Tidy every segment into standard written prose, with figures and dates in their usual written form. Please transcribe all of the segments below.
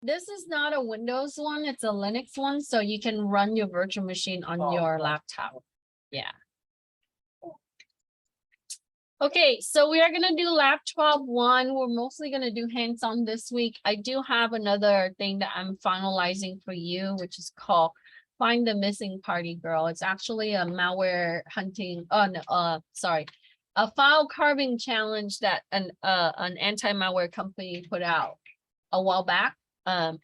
This is not a Windows one, it's a Linux one, so you can run your virtual machine on your laptop. Yeah. Okay, so we are gonna do lab 12-1. We're mostly gonna do hands-on this week. I do have another thing that I'm finalizing for you, which is called Find the Missing Party Girl. It's actually a malware hunting, a file carving challenge that an anti-malware company put out a while back.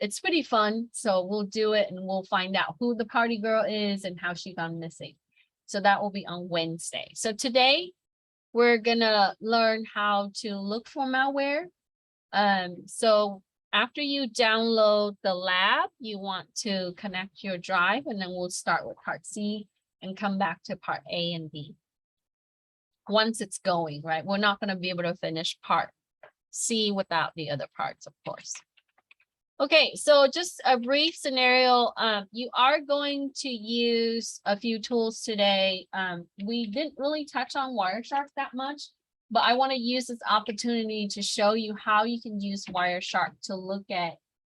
It's pretty fun, so we'll do it and we'll find out who the party girl is and how she gone missing. So that will be on Wednesday. So today we're gonna learn how to look for malware. So after you download the lab, you want to connect your drive, and then we'll start with part C and come back to part A and B. Once it's going, right? We're not gonna be able to finish part C without the other parts, of course. Okay, so just a brief scenario. You are going to use a few tools today. We didn't really touch on Wireshark that much, but I want to use this opportunity to show you how you can use Wireshark to look at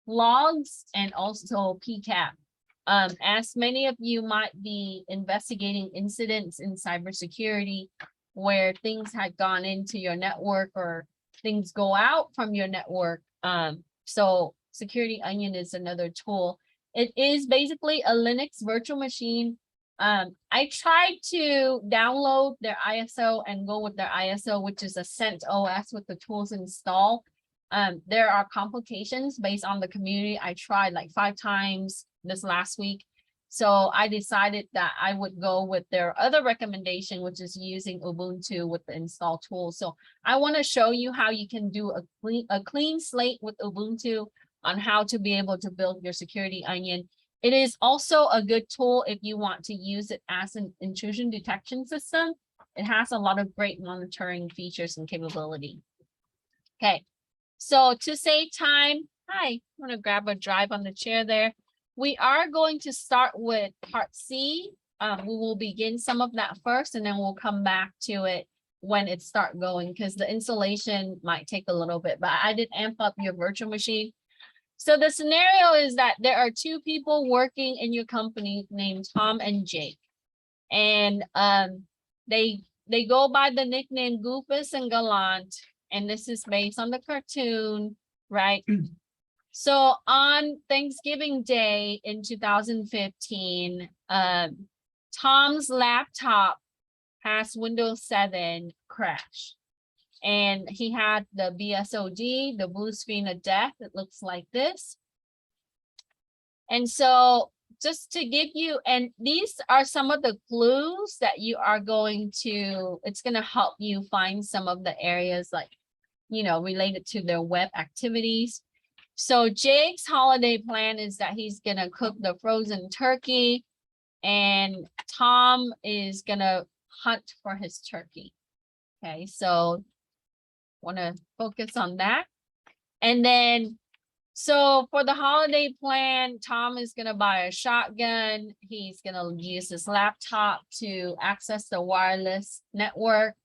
logs and also PCAP. As many of you might be investigating incidents in cybersecurity where things had gone into your network or things go out from your network. So Security Onion is another tool. It is basically a Linux virtual machine. I tried to download their ISO and go with their ISO, which is a CentOS with the tools installed. There are complications based on the community. I tried like 5 times this last week. So I decided that I would go with their other recommendation, which is using Ubuntu with the install tool. So I want to show you how you can do a clean slate with Ubuntu on how to be able to build your Security Onion. It is also a good tool if you want to use it as an intrusion detection system. It has a lot of great monitoring features and capability. Okay, so to save time, I'm gonna grab a drive on the chair there. We are going to start with part C. We will begin some of that first, and then we'll come back to it when it starts going, because the installation might take a little bit, but I did amp up your virtual machine. So the scenario is that there are 2 people working in your company named Tom and Jake. And they go by the nickname Goofus and Gallant. And this is based on the cartoon, right? So on Thanksgiving Day in 2015, Tom's laptop has Windows 7 crash. And he had the BSOD, the blue screen of death. It looks like this. And so just to give you, and these are some of the clues that you are going to, it's going to help you find some of the areas like, you know, related to their web activities. So Jake's holiday plan is that he's going to cook the frozen turkey, and Tom is going to hunt for his turkey. Okay, so want to focus on that. And then, so for the holiday plan, Tom is going to buy a shotgun. He's going to use his laptop to access the wireless network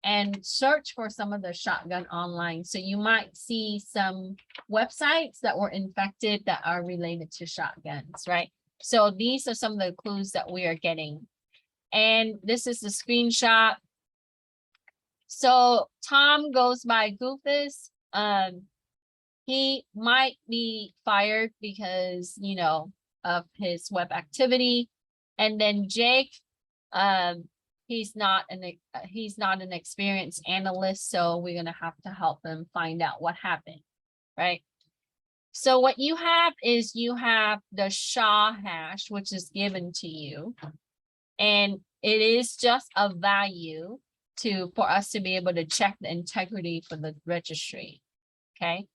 and search for some of the shotgun online. So you might see some websites that were infected that are related to shotguns, right? So these are some of the clues that we are getting. And this is the screenshot. So Tom goes by Goofus. He might be fired because, you know, of his web activity. And then Jake, he's not an experienced analyst, so we're gonna have to help him find out what happened, right? So what you have is you have the SHA hash, which is given to you, and it is just a value for us to be able to check the integrity for the registry. Okay,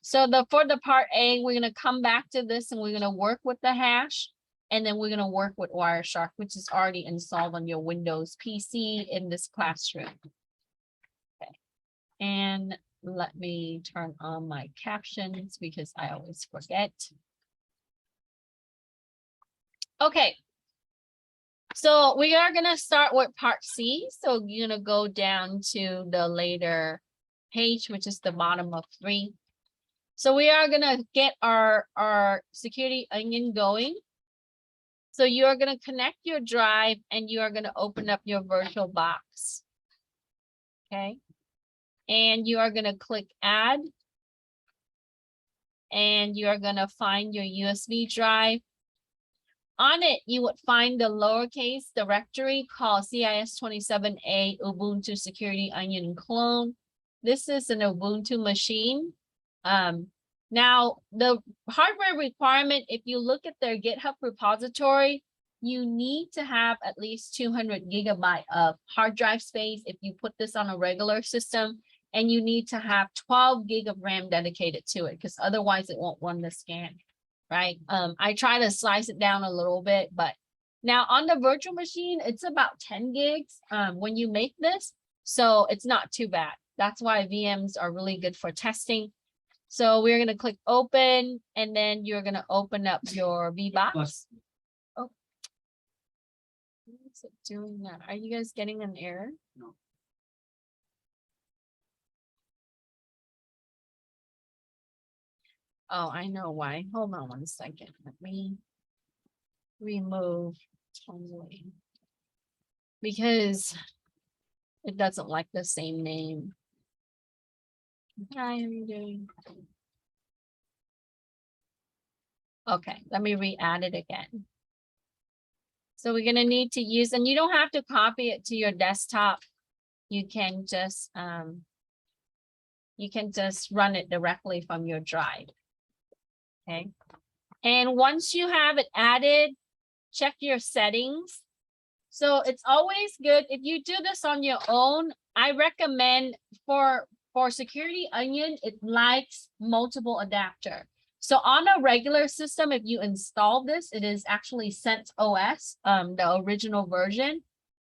so for the part A, we're going to come back to this and we're going to work with the hash, and then we're going to work with Wireshark, which is already installed on your Windows PC in this classroom. Okay, and let me turn on my captions because I always forget. Okay. So we are going to start with part C. So you're going to go down to the later page, which is the bottom of 3. So we are gonna get our security onion going. So you are gonna connect your drive and you are gonna open up your virtual box. Okay. And you are gonna click add. And you are gonna find your USB drive. On it, you would find the lowercase directory called CIS27A Ubuntu Security Onion Clone. This is an Ubuntu machine. Now, the hardware requirement, if you look at their GitHub repository, you need to have at least 200 gigabyte of hard drive space if you put this on a regular system, and you need to have 12 gig of RAM dedicated to it, because otherwise it won't run the scan. Right? I try to slice it down a little bit, but now on the virtual machine, it's about 10 gigs when you make this. So it's not too bad. That's why VMs are really good for testing. So we're going to click open, and then you're going to open up your VBox. Oh, why is it doing that? Are you guys getting an error? No. Oh, I know why. Hold on 1 second. Let me remove totally, because it doesn't like the same name. Hi, how are you doing? Okay, let me re-add it again. So we're gonna need to use, and you don't have to copy it to your desktop. You can just run it directly from your drive. Okay. And once you have it added, check your settings. So it's always good if you do this on your own. I recommend for Security Onion, it likes multiple adapter. So on a regular system, if you install this, it is actually CentOS, the original version.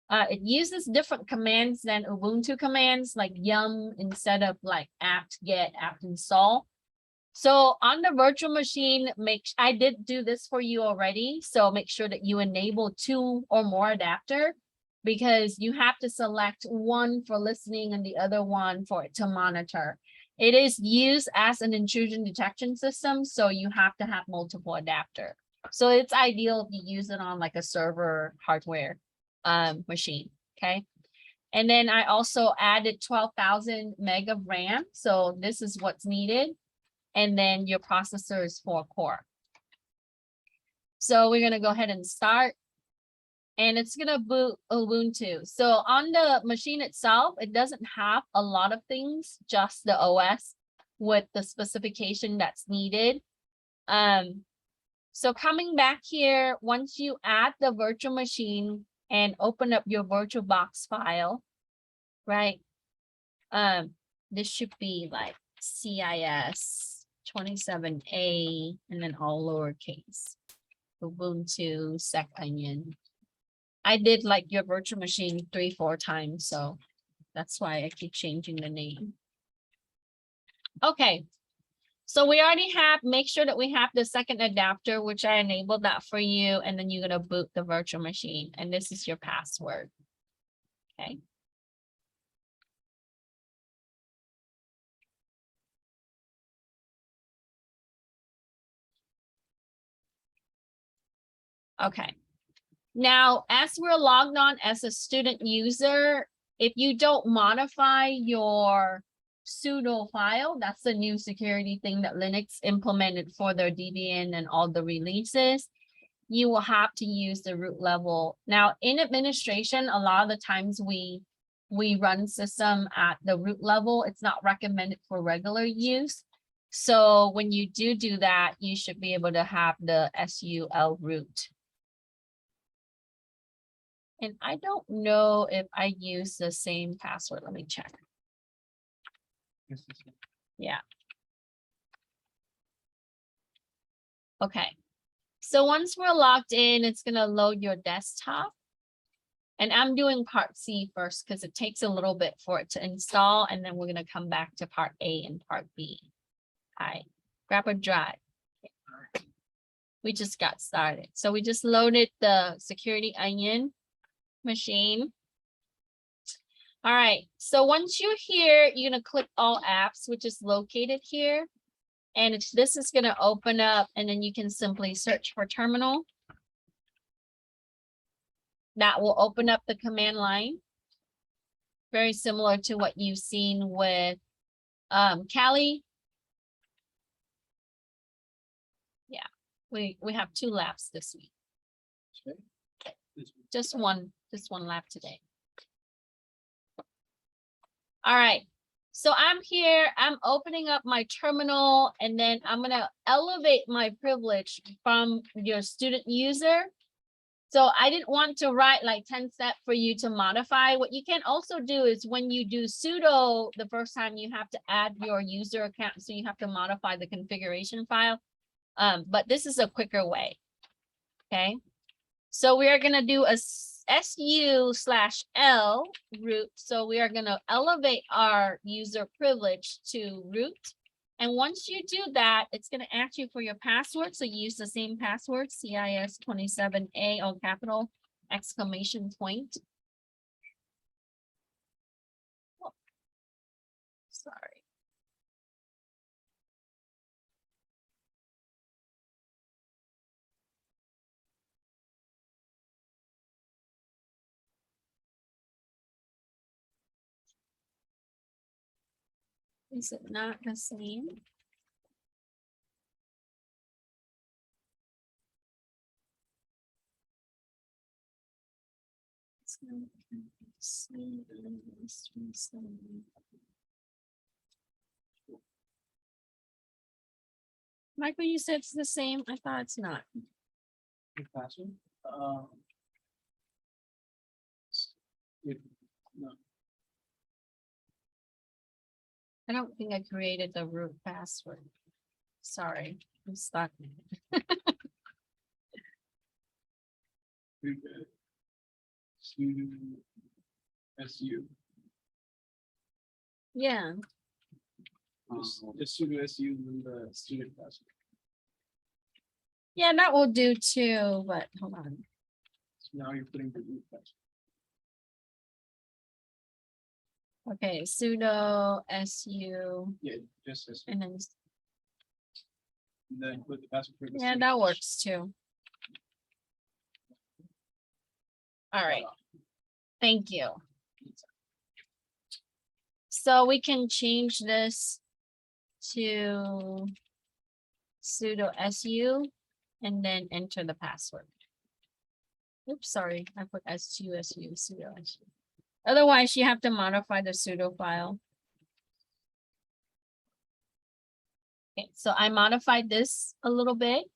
It uses different commands than Ubuntu commands, like yum instead of like apt get, apt install. So on the virtual machine, I did do this for you already. So make sure that you enable 2 or more adapter, because you have to select one for listening and the other one for it to monitor. It is used as an intrusion detection system, so you have to have multiple adapter. So it's ideal if you use it on like a server hardware machine. Okay. And then I also added 12,000 meg of RAM. So this is what's needed. And then your processor is 4-core. So we're going to go ahead and start. And it's going to boot Ubuntu. So on the machine itself, it doesn't have a lot of things, just the OS with the specification that's needed. So coming back here, once you add the virtual machine and open up your VirtualBox file, right? This should be like CIS27A and then all lowercase. Ubuntu sec onion. I did like your virtual machine 3-4 times, so that's why I keep changing the name. Okay, so we already have, make sure that we have the second adapter, which I enabled that for you, and then you're going to boot the virtual machine, and this is your password. Okay. Okay. Now, as we're logged on as a student user, if you don't modify your sudo file, that's the new security thing that Linux implemented for their Debian and all the releases, you will have to use the root level. Now, in administration, a lot of the times we run system at the root level. It's not recommended for regular use. So when you do that, you should be able to have the SUL root. And I don't know if I use the same password. Let me check. Yeah. Okay. So once we're logged in, it's going to load your desktop. And I'm doing part C first because it takes a little bit for it to install. And then we're going to come back to part A and part B. All right. Grab a drive. We just got started. So we just loaded the Security Onion machine. All right, so once you're here, you're gonna click all apps, which is located here. And this is going to open up, and then you can simply search for terminal. That will open up the command line. Very similar to what you've seen with Callie. Yeah, we have 2 labs this week. Okay. Just one lab today. All right. So I'm here, I'm opening up my terminal, and then I'm going to elevate my privilege from your student user. So I didn't want to write like 10 steps for you to modify. What you can also do is when you do sudo the first time, you have to add your user account. So you have to modify the configuration file. But this is a quicker way. Okay. So we are going to do a SU/L root. So we are going to elevate our user privilege to root. And once you do that, it's going to ask you for your password. So use the same password, CIS27A, all capital, exclamation point. Oh, sorry. Is it not the same? Michael, you said it's the same. I thought it's not. The password? No. I don't think I created the root password. Sorry, I'm stuck. SU. Yeah. Just sudo SU and the student password. Yeah, that will do too, but hold on. So now you're putting the root password. Okay, sudo SU Yeah, just SU. and then And then put the password for the yeah, student. that works too. All right, thank you. So we can change this to sudo SU and then enter the password. Oops, sorry, I put SU sudo SU. Otherwise, you have to modify the sudo file. Okay, so I modified this a little bit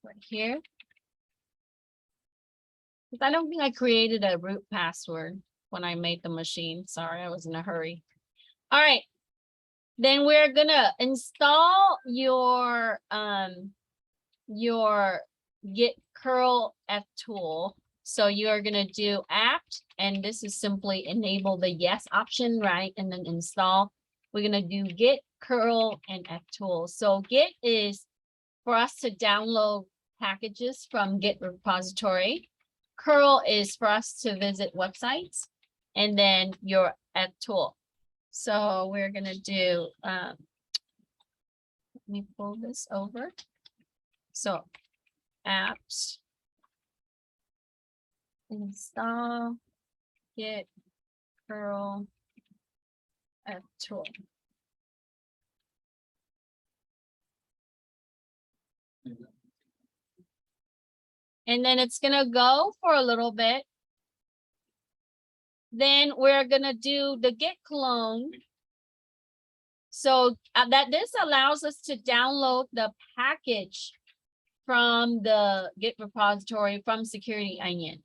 right here. I don't think I created a root password when I made the machine. Sorry, I was in a hurry. All right. Then we're gonna install your git curl f tool. So you are gonna do apt, and this is simply enable the yes option, right? And then install. We're gonna do git curl and f tool. So git is for us to download packages from Git repository. Curl is for us to visit websites, and then your f tool. So we're gonna do, let me pull this over. So apps, install, git curl f tool. And then it's gonna go for a little bit. Then we're gonna do the git clone. So that this allows us to download the package from the Git repository from Security Onion,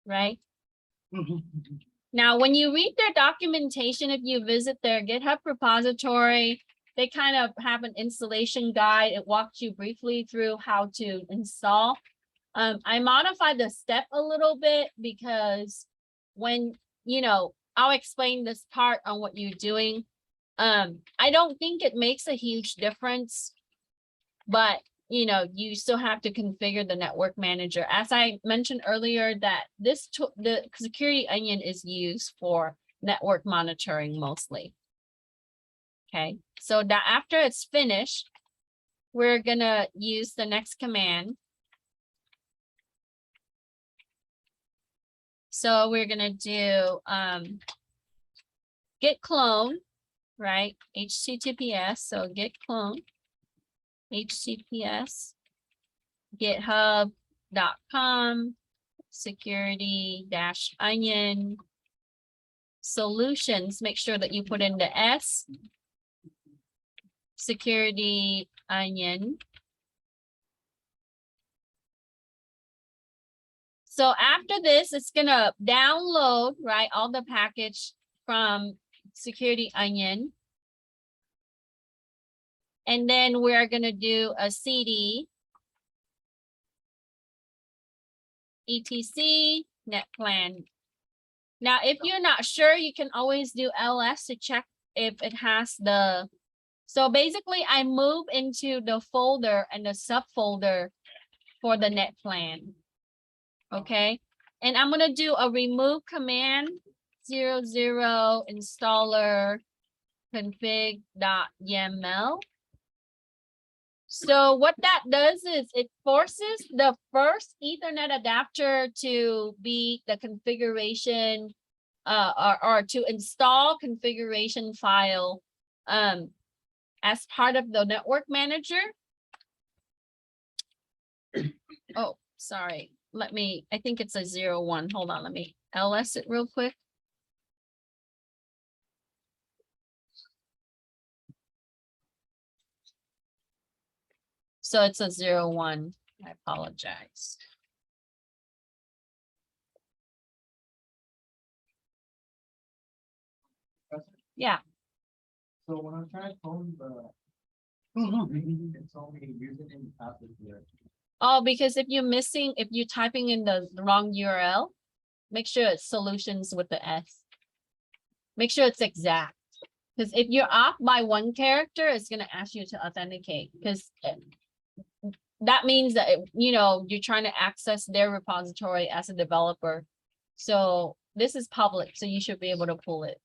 right? Now, when you read their documentation, if you visit their GitHub repository, they kind of have an installation guide. It walks you briefly through how to install. I modified the step a little bit because when, I'll explain this part on what you're doing. I don't think it makes a huge difference, but you still have to configure the network manager. As I mentioned earlier, that the Security Onion is used for network monitoring mostly. Okay, so that after it's finished, we're gonna use the next command. So we're gonna do git clone, right? HTTPS, so git clone, HTTPS, github.com, security-onion, solutions, make sure that you put in the S, security onion. So after this, it's gonna download, right, all the package from security onion. And then we're gonna do a CD, etc net plan. Now, if you're not sure, you can always do ls to check if it has the, so basically I move into the folder and the subfolder for the net plan. Okay, and I'm gonna do a remove command 00 installer config.yaml. So what that does is it forces the first Ethernet adapter to be the configuration or to install configuration file as part of the network manager. Oh, sorry. I think it's a 01. Hold on, let me ls it real quick. So it's a 01. I apologize. Yeah. So when I'm trying to phone the, it's only username and password here. Oh, because if you're typing in the wrong URL, make sure it's solutions with the S. Make sure it's exact. Because if you're off by one character, it's going to ask you to authenticate, because that means that, you're trying to access their repository as a developer. So this is public, so you should be able to pull it.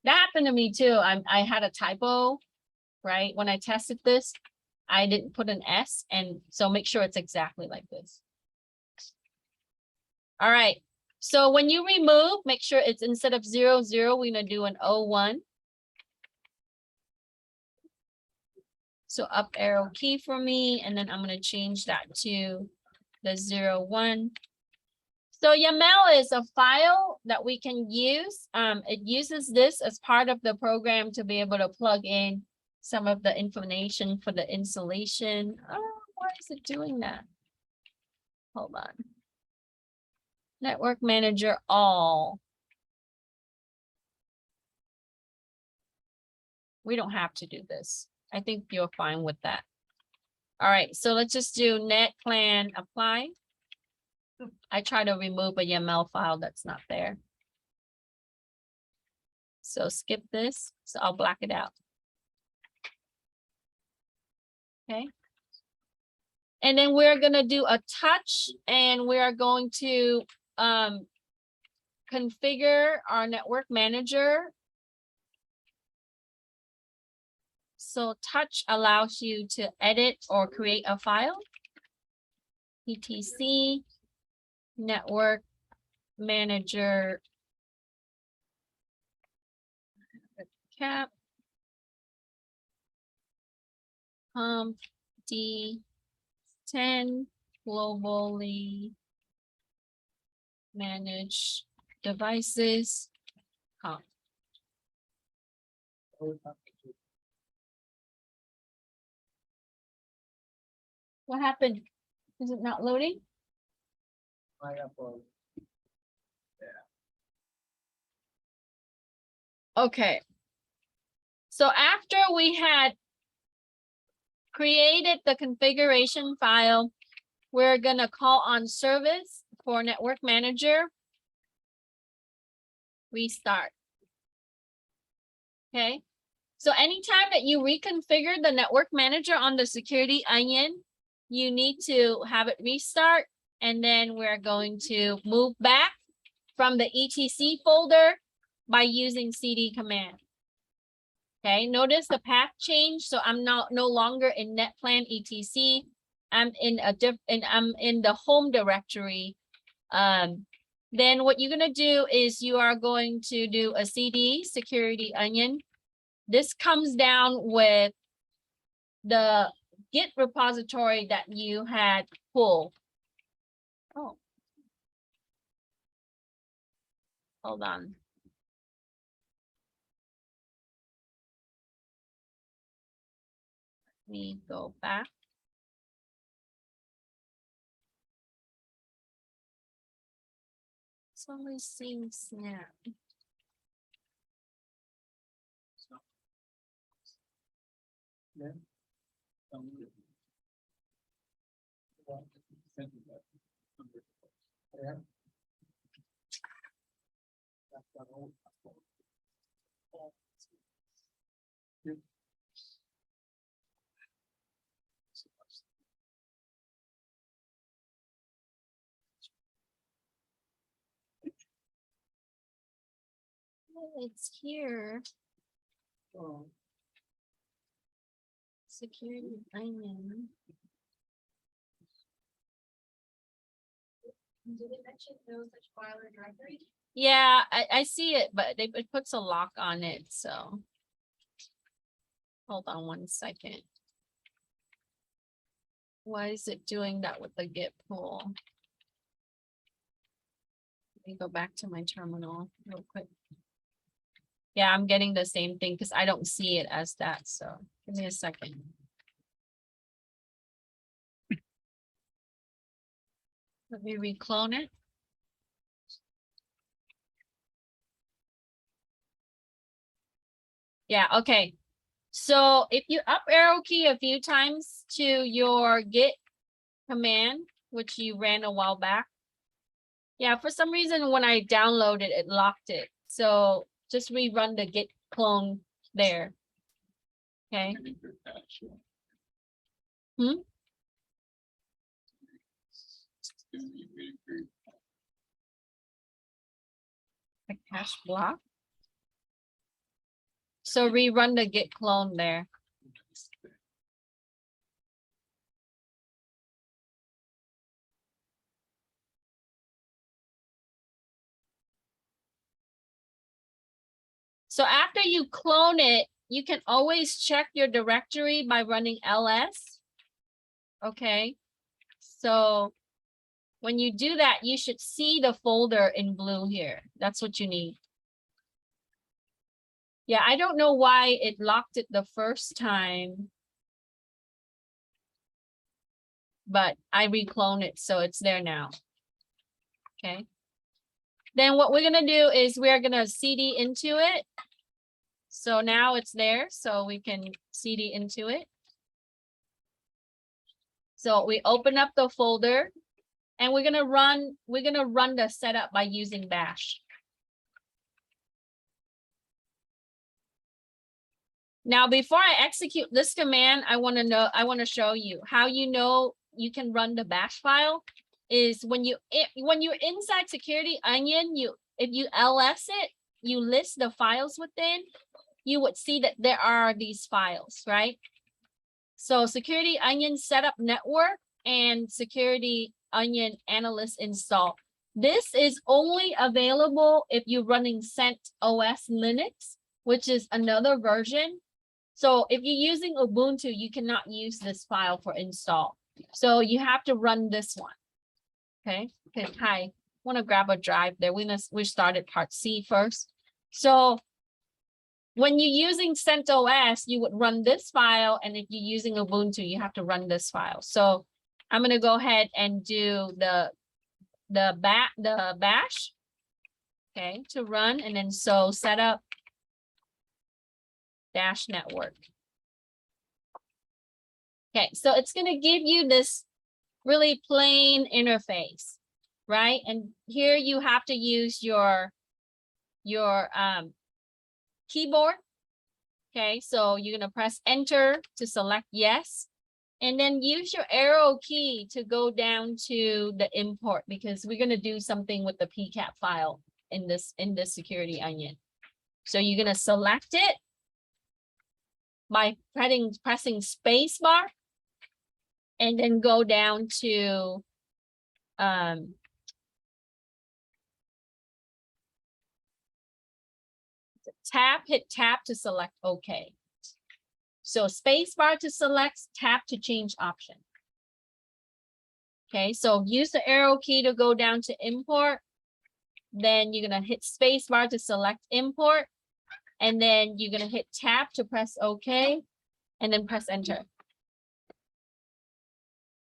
That happened to me too. I had a typo, right? When I tested this, I didn't put an S, and so make sure it's exactly like this. All right. So when you remove, make sure it's instead of 00, we're gonna do an 01. So up arrow key for me, and then I'm gonna change that to the 01. So YAML is a file that we can use. It uses this as part of the program to be able to plug in some of the information for the installation. Oh, why is it doing that? Hold on. Network manager all. We don't have to do this. I think you're fine with that. All right, so let's just do net plan apply. I try to remove a YAML file that's not there. So skip this. So I'll black it out. Okay. And then we're going to do a touch, and we are going to configure our network manager. So touch allows you to edit or create a file. etc network manager cap D10 globally managed devices. What happened? Is it not loading? Okay. So after we had created the configuration file, we're going to call on service for network manager. Restart. Okay. So anytime that you reconfigure the network manager on the security onion, you need to have it restart, and then we're going to move back from the etc folder by using CD command. Okay, notice the path change. So I'm no longer in netplan etc. I'm in I'm in the home directory. Then what you're gonna do is you are going to do a CD security onion. This comes down with the Git repository that you had pulled. Oh, hold on. Let me go back. It's always seeing snap. Yeah. Yeah. It's here. Oh. Security onion. Did it mention no such file or directory? Yeah, I see it, but it puts a lock on it, so. Hold on 1 second. Why is it doing that with the Git pull? Let me go back to my terminal real quick. Yeah, I'm getting the same thing because I don't see it as that, so give me a second. Let me reclone it. Yeah, okay. So if you up arrow key a few times to your Git command, which you ran a while back. Yeah, for some reason when I downloaded it, it locked it. So just rerun the Git clone there. Okay. Hmm? A cache block. So rerun the Git clone there. So after you clone it, you can always check your directory by running ls. Okay. So when you do that, you should see the folder in blue here. That's what you need. Yeah, I don't know why it locked it the first time. But I reclone it, so it's there now. Okay. Then what we're gonna do is we're gonna CD into it. So now it's there, so we can CD into it. So we open up the folder and we're gonna run the setup by using bash. Now, before I execute this command, I want to show you how you know you can run the bash file is when you're inside security onion, if you ls it, you list the files within, you would see that there are these files, right? So security onion setup network and security onion analyst install. This is only available if you're running CentOS Linux, which is another version. So if you're using Ubuntu, you cannot use this file for install. So you have to run this one. Okay. Okay. Hi. Want to grab a drive there. We started part C first. So when you're using CentOS, you would run this file, and if you're using Ubuntu, you have to run this file. So I'm going to go ahead and do the bash. Okay, to run, and then so setup dash network. Okay, so it's going to give you this really plain interface, right? And here you have to use your keyboard. Okay, so you're going to press enter to select yes, and then use your arrow key to go down to the import, because we're going to do something with the PCAP file in this security onion. So you're gonna select it by pressing space bar and then go down to hit tab to select OK. So space bar to select, tab to change option. Okay, so use the arrow key to go down to import. Then you're gonna hit space bar to select import. And then you're gonna hit tab to press OK and then press enter.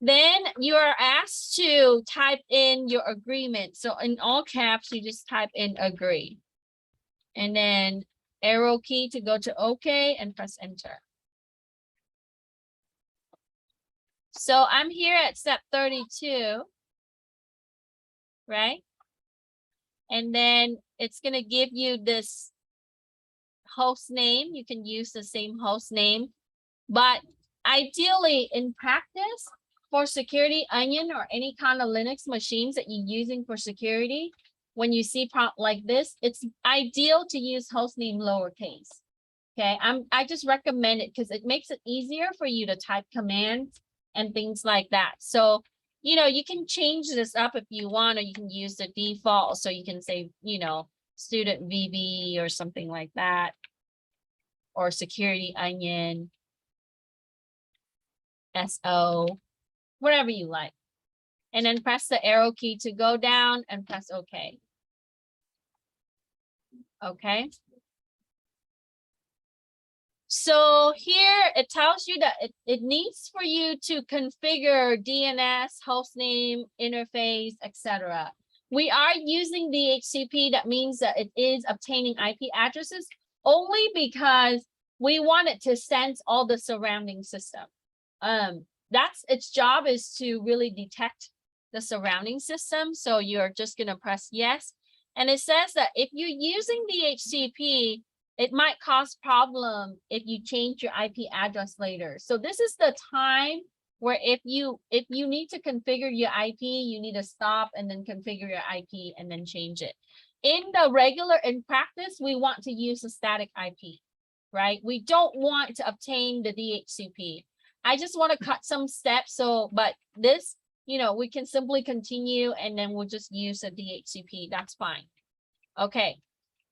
Then you are asked to type in your agreement. So in all caps, you just type in agree. And then arrow key to go to OK and press enter. So I'm here at step 32, right? And then it's gonna give you this host name. You can use the same host name, but ideally in practice for Security Onion or any kind of Linux machines that you're using for security, when you see prompt like this, it's ideal to use host name lowercase. Okay, I just recommend it because it makes it easier for you to type commands and things like that. So, you know, you can change this up if you want, or you can use the default. So you can say, you know, student VB or something like that, or Security Onion, SO, whatever you like. And then press the arrow key to go down and press OK. Okay. So here it tells you that it needs for you to configure DNS, hostname, interface, etc. We are using DHCP. That means that it is obtaining IP addresses only because we want it to sense all the surrounding system. That's its job, is to really detect the surrounding system. So you're just going to press yes. And it says that if you're using DHCP, it might cause problem if you change your IP address later. So this is the time where if you need to configure your IP, you need to stop and then configure your IP and then change it. In practice, we want to use a static IP, right? We don't want to obtain the DHCP. I just want to cut some steps. So, but this, you know, we can simply continue and then we'll just use a DHCP. That's fine. Okay.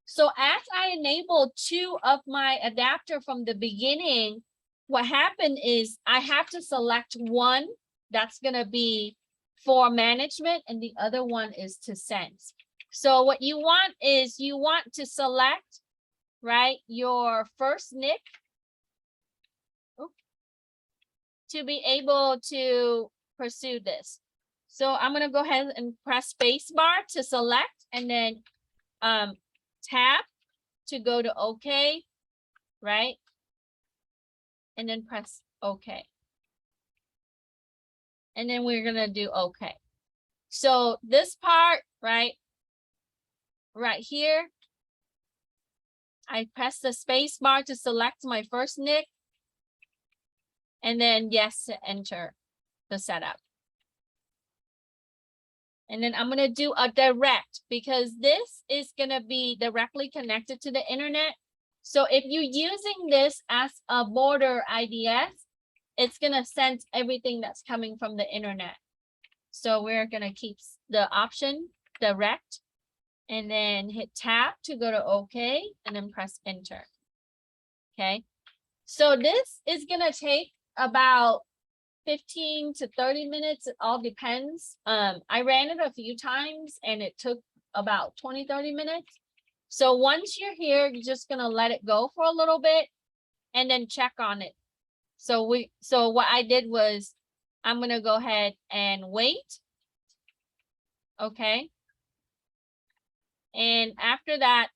So as I enabled 2 of my adapter from the beginning, what happened is I have to select one that's going to be for management and the other one is to sense. So what you want is you want to select, right, your first NIC to be able to pursue this. So I'm going to go ahead and press space bar to select and then tab to go to OK, right? And then press OK. And then we're going to do OK. So this part, right here, I press the space bar to select my first NIC. And then yes to enter the setup. And then I'm going to do a direct because this is going to be directly connected to the internet. So if you're using this as a border IDS, it's going to sense everything that's coming from the internet. So we're going to keep the option direct and then hit tab to go to OK and then press enter. Okay. So this is going to take about 15 to 30 minutes. It all depends. I ran it a few times and it took about 20-30 minutes. So once you're here, you're just gonna let it go for a little bit and then check on it. So what I did was I'm gonna go ahead and wait. Okay. And after that,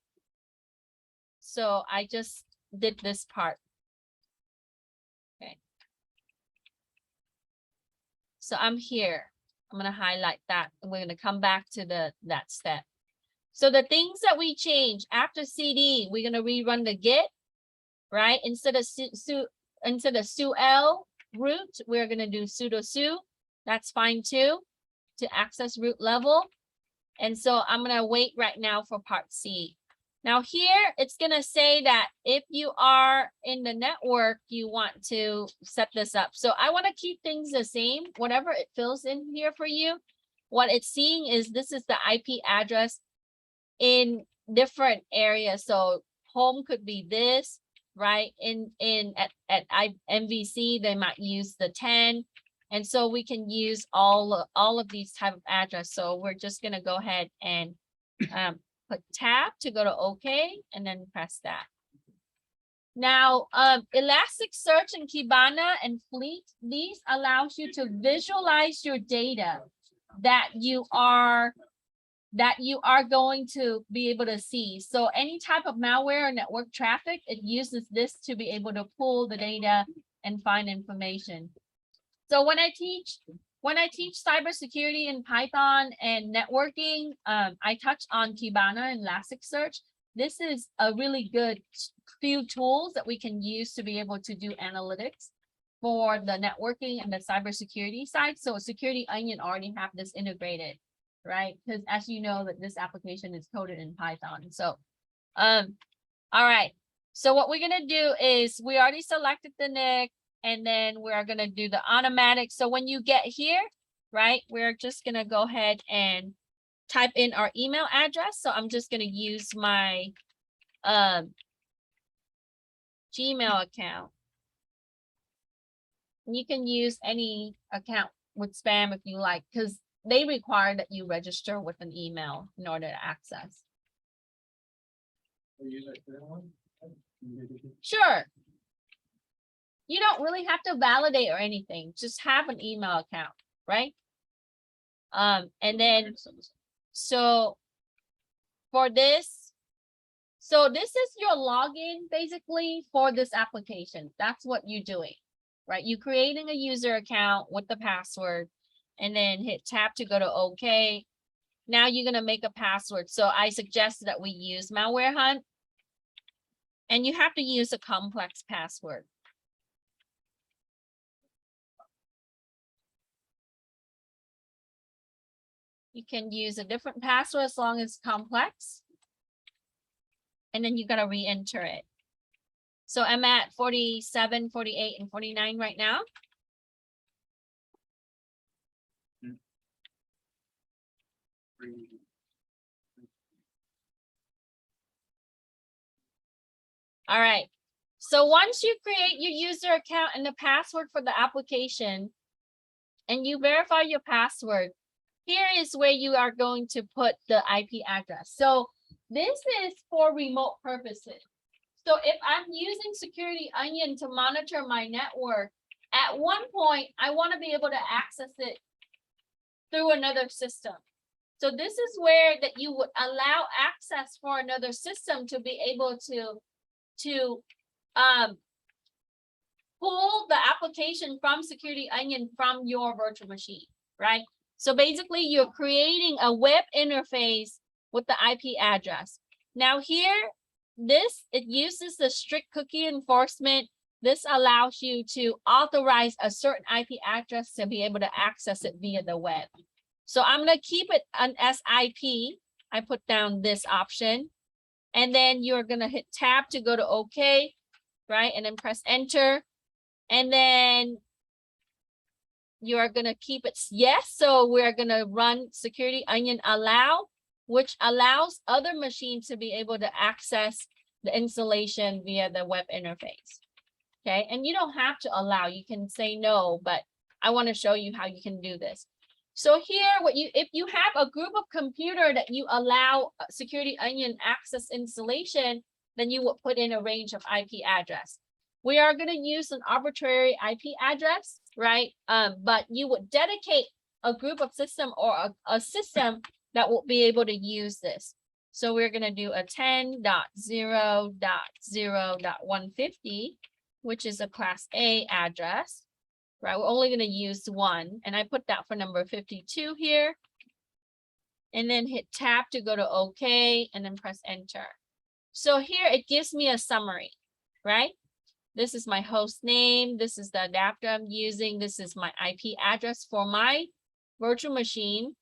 so I just did this part. Okay. So I'm here. I'm going to highlight that and we're going to come back to that step. So the things that we change after CD, we're going to rerun the git, right? Instead of suL root, we're going to do sudo su. That's fine too, to access root level. And so I'm going to wait right now for part C. Now here, it's gonna say that if you are in the network, you want to set this up. So I wanna keep things the same, whatever it fills in here for you. What it's seeing is this is the IP address in different areas. So home could be this, right? At MVC, they might use the 10. And so we can use all of these type of address. So we're just gonna go ahead and put tab to go to OK, and then press that. Now, Elasticsearch and Kibana and Fleet, these allows you to visualize your data that you are going to be able to see. So any type of malware or network traffic, it uses this to be able to pull the data and find information. So when I teach cybersecurity in Python and networking, I touch on Kibana and Elasticsearch. This is a really good few tools that we can use to be able to do analytics for the networking and the cybersecurity side. So Security Onion already have this integrated, right? Because as you know, that this application is coded in Python. So, all right. So what we're gonna do is we already selected the NIC, and then we're gonna do the automatic. So when you get here, right, we're just gonna go ahead and type in our email address. So I'm just gonna use my Gmail account. You can use any account with spam if you like, because they require that you register with an email in order to access. Sure. You don't really have to validate or anything. Just have an email account, right? And then, so for this, so this is your login basically for this application. That's what you're doing, right? You're creating a user account with the password, and then hit tab to go to OK. Now you're gonna make a password. So I suggest that we use Malware Hunt, and you have to use a complex password. You can use a different password as long as it's complex. And then you gotta re-enter it. So I'm at 47, 48, and 49 right now. All right. So once you create your user account and the password for the application, and you verify your password, here is where you are going to put the IP address. So this is for remote purposes. So if I'm using Security Onion to monitor my network, at one point, I want to be able to access it through another system. So this is where that you would allow access for another system to be able to pull the application from Security Onion from your virtual machine, right? So basically, you're creating a web interface with the IP address. Now here, it uses the strict cookie enforcement. This allows you to authorize a certain IP address to be able to access it via the web. So I'm going to keep it as IP. I put down this option. And then you're going to hit tab to go to OK, right? And then press enter. And then you are going to keep it yes. So we're going to run Security Onion allow, which allows other machines to be able to access the installation via the web interface. Okay, and you don't have to allow, you can say no, but I want to show you how you can do this. So here, if you have a group of computer that you allow Security Onion access installation, then you would put in a range of IP address. We are going to use an arbitrary IP address, right? But you would dedicate a group of system or a system that will be able to use this. So we're going to do a 10.0.0.150, which is a class A address, right? We're only going to use one. And I put that for number 52 here. And then hit tab to go to OK, and then press enter. So here it gives me a summary, right? This is my host name. This is the adapter I'm using. This is my IP address for my virtual machine.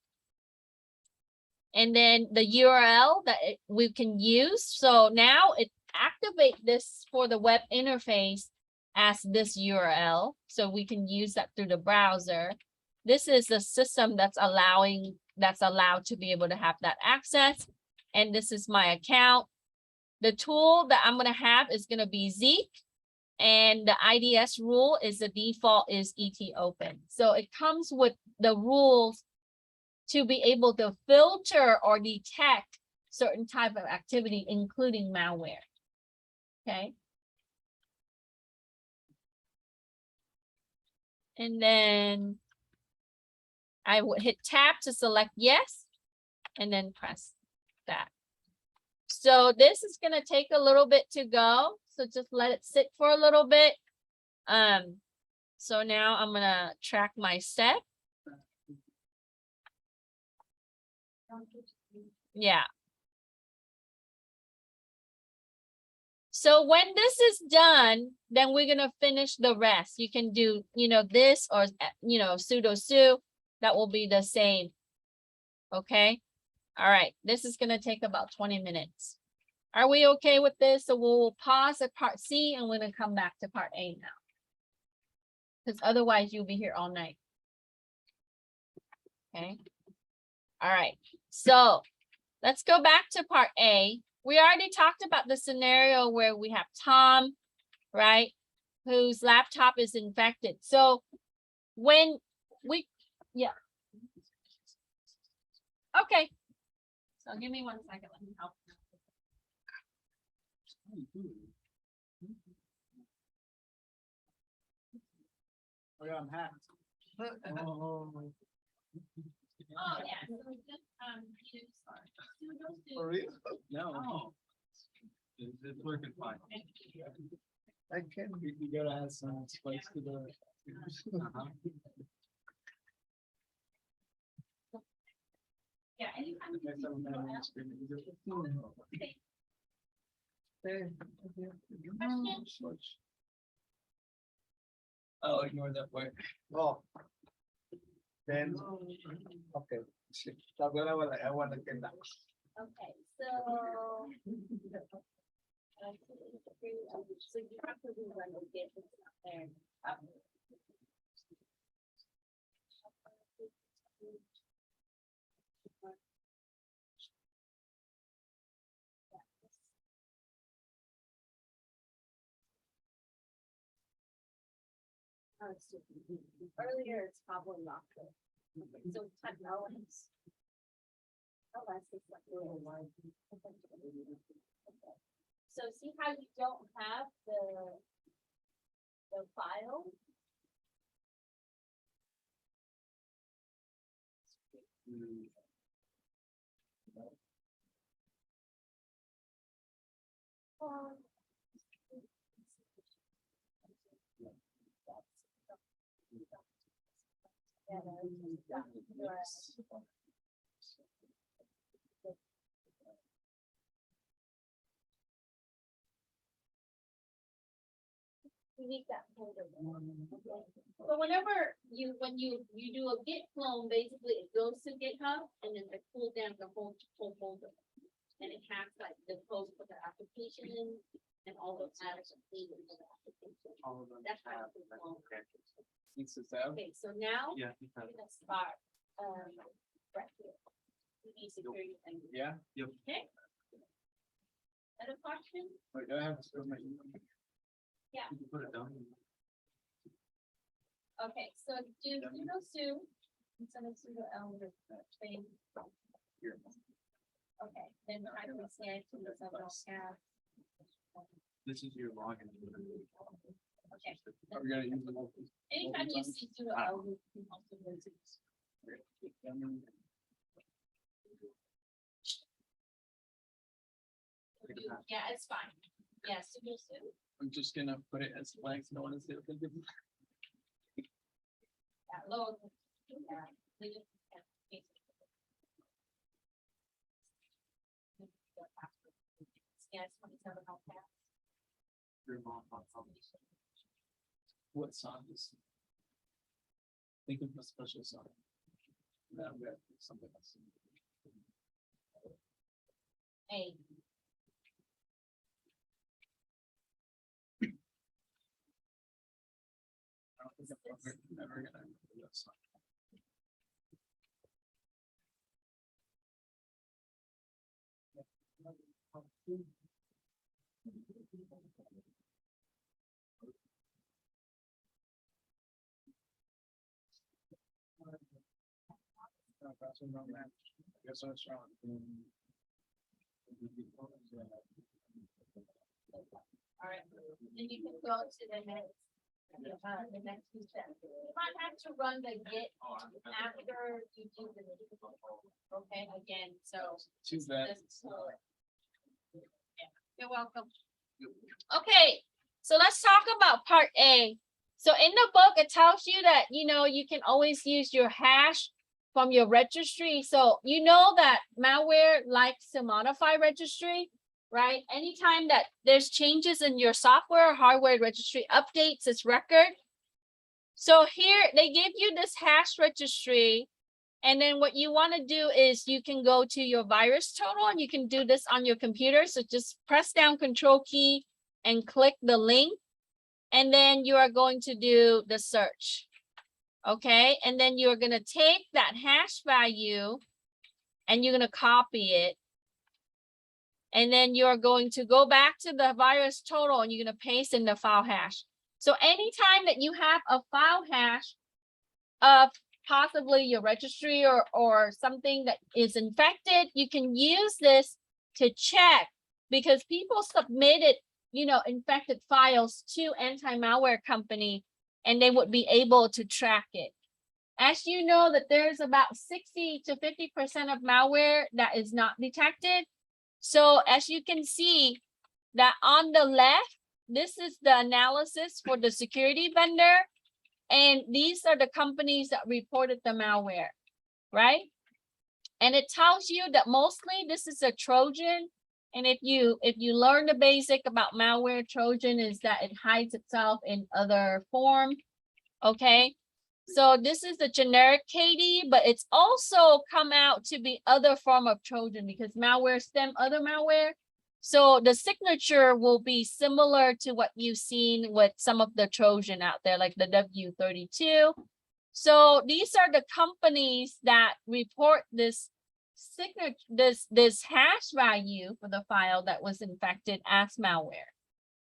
and then the URL that we can use. So now it activate this for the web interface as this URL. So we can use that through the browser. This is the system that's allowed to be able to have that access. And this is my account. The tool that I'm going to have is going to be Zeek. And the IDS rule is the default is ET open. So it comes with the rules to be able to filter or detect certain type of activity, including malware. Okay. And then I would hit tab to select yes, and then press that. So this is going to take a little bit to go. So just let it sit for a little bit. So now I'm going to track my step. Yeah. So when this is done, then we're going to finish the rest. You can do, this or, sudo su. That will be the same. Okay. All right. This is going to take about 20 minutes. Are we okay with this? So we'll pause at part C and we're going to come back to part A now. Because otherwise you'll be here all night. Okay. All right. So let's go back to part A. We already talked about the scenario where we have Tom, right, whose laptop is infected. So when we, yeah. Okay. So give me 1 second. Let me help. Oh, yeah, I'm hacked. Oh yeah. So just use For real? No. Oh. It's working fine. I can. You gotta add some spice to the. Yeah. Anytime you Next time I'm not on the screen, you just- I'll ignore that part. Oh. Then, okay. I want to get that. Okay, so. So you have to rerun the get it's not there. Earlier, it's probably locked. So type elements. Oh, that's just like a little one. So see how you don't have the file? You need that folder. So whenever when you do a git clone, basically it goes to GitHub and then they pull down the whole folder. And it has like the code for the application and all the files needed for the application. All of them. That's how it's clone. Okay. Okay, so now Yeah. we're gonna start right here. CD security thing. Yeah. Yep. Okay. Other question? Wait, do I have to spell my email? Yeah. You can put it down. Okay, so do sudo su instead of sudo l with the same. Here. Okay, then try to scan to the have. This is your login. Okay. Are we gonna use the multi? Anytime you see sudo l with multiple visits. Yeah, it's fine. Yeah, sudo su. I'm just gonna put it as blank, so no one is there. Yeah, lower. Yeah, they just. CIS27A. Your mom. What song is? Think of a special song. No, we have something else. A. All right, then you can go to the next two steps. You might have to run the git after you do the. Okay, again, so. Too bad. Yeah, you're welcome. Okay, so let's talk about part A. So in the book, it tells you that, you can always use your hash from your registry. So you know that malware likes to modify registry, right? Anytime that there's changes in your software or hardware registry updates its record. So here they give you this hash registry. And then what you want to do is you can go to your virus total and you can do this on your computer. So just press down Control key and click the link. And then you are going to do the search. Okay, and then you're going to take that hash value and you're going to copy it. And then you're going to go back to the virus total and you're going to paste in the file hash. So anytime that you have a file hash of possibly your registry or something that is infected, you can use this to check, because people submitted, infected files to anti-malware company and they would be able to track it. As you know that there's about 60 to 50% of malware that is not detected. So as you can see that on the left, this is the analysis for the security vendor. And these are the companies that reported the malware, right? And it tells you that mostly this is a Trojan. And if you learn the basic about malware, Trojan is that it hides itself in other form. Okay, so this is the generic KD, but it's also come out to be other form of Trojan because malware stem other malware. So the signature will be similar to what you've seen with some of the Trojan out there, like the W32. So these are the companies that report this signature, this hash value for the file that was infected as malware.